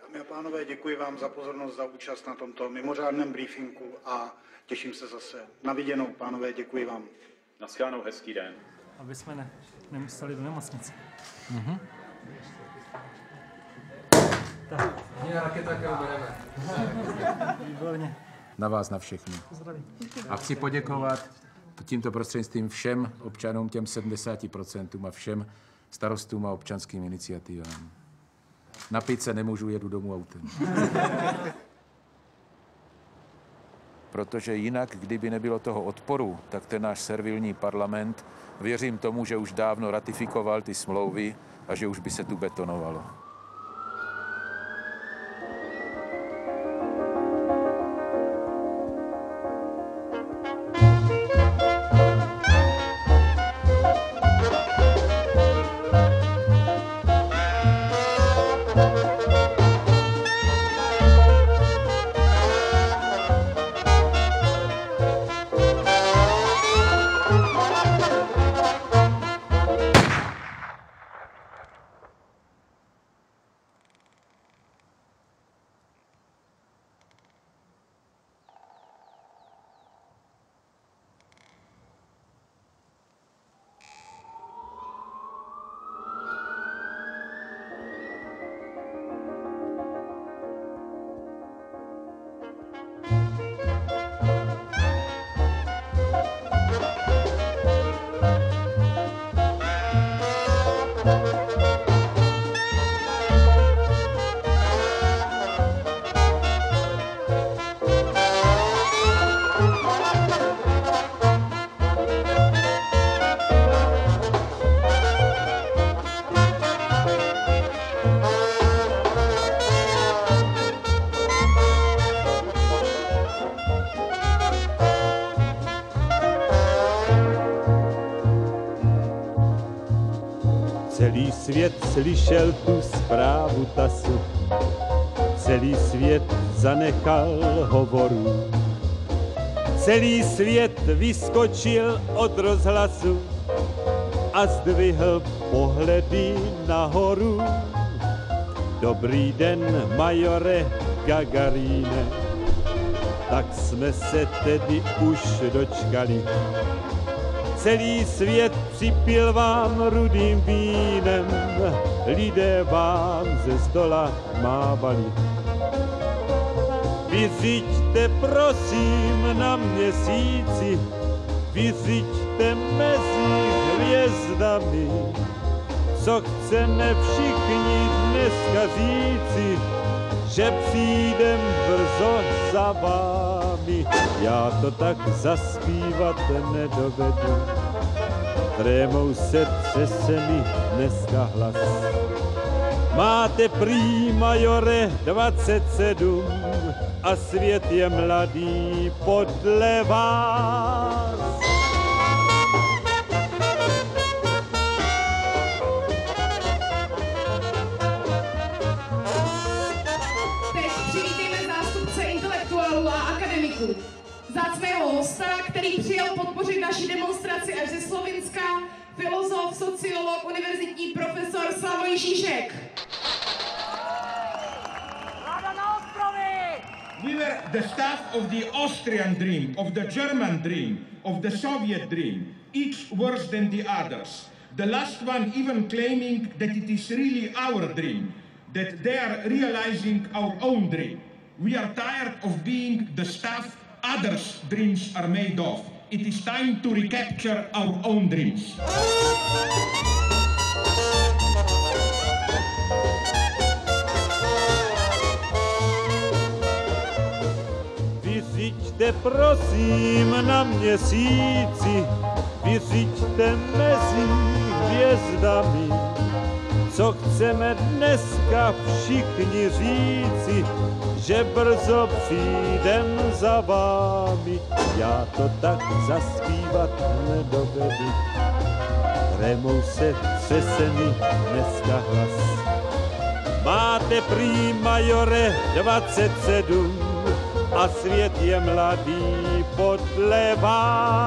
Dámy a pánové, děkuji vám za pozornost, za účast na tomto mimořádném briefingu a těším se zase. Na viděnou, pánové, děkuji vám. Naschledanou, hezký den. Aby jsme nemysleli do nemocnice. Tak, raketa, kterou bereme. Výborně. Na vás, na všechny. Zdravím. A chci poděkovat tímto prostřednictvím všem občanům, těm 70% a všem starostům a občanským iniciativám. Napít se nemůžu, jedu domů autem. Protože jinak, kdyby nebylo toho odporu, tak ten náš servilní parlament, věřím tomu, že už dávno ratifikoval ty smlouvy a že už by se tu betonovalo. Celý svět slyšel tu zprávu TASu, celý svět zanechal hovoru. Celý svět vyskočil od rozhlasu a zdvihl pohledy nahoru. Dobrý den, majore Gagaríne, tak jsme se tedy už dočkali. Celý svět připil vám rudým vínem, lidé vám ze zdola mávali. Vyřiďte prosím na měsíci, vyřiďte mezi hvězdami, co chceme všichni dneska říci, že přijdem brzo za vámi. Já to tak zaspívat nedovedu, trémou se třese mi dneska hlas. Máte prý, majore, 27 a svět je mladý podle vás. který přijel podpořit naši demonstraci až ze Slovinska, filozof, sociolog, univerzitní profesor Slavoj Žižek. We were the staff of the Austrian dream, of the German dream, of the Soviet dream, each worse than the others. The last one even claiming that it is really our dream, that they are realizing our own dream. We are tired of being the stuff others' dreams are made of. It is time to recapture our own dreams. Vyřiďte prosím na měsíci, vyřiďte mezi hvězdami, co chceme dneska všichni říci, že brzo přijdem za vámi. Já to tak zaspívat nedovedu, rémou se třese mi dneska hlas. Máte prý, majore, 27 a svět je mladý podle vás.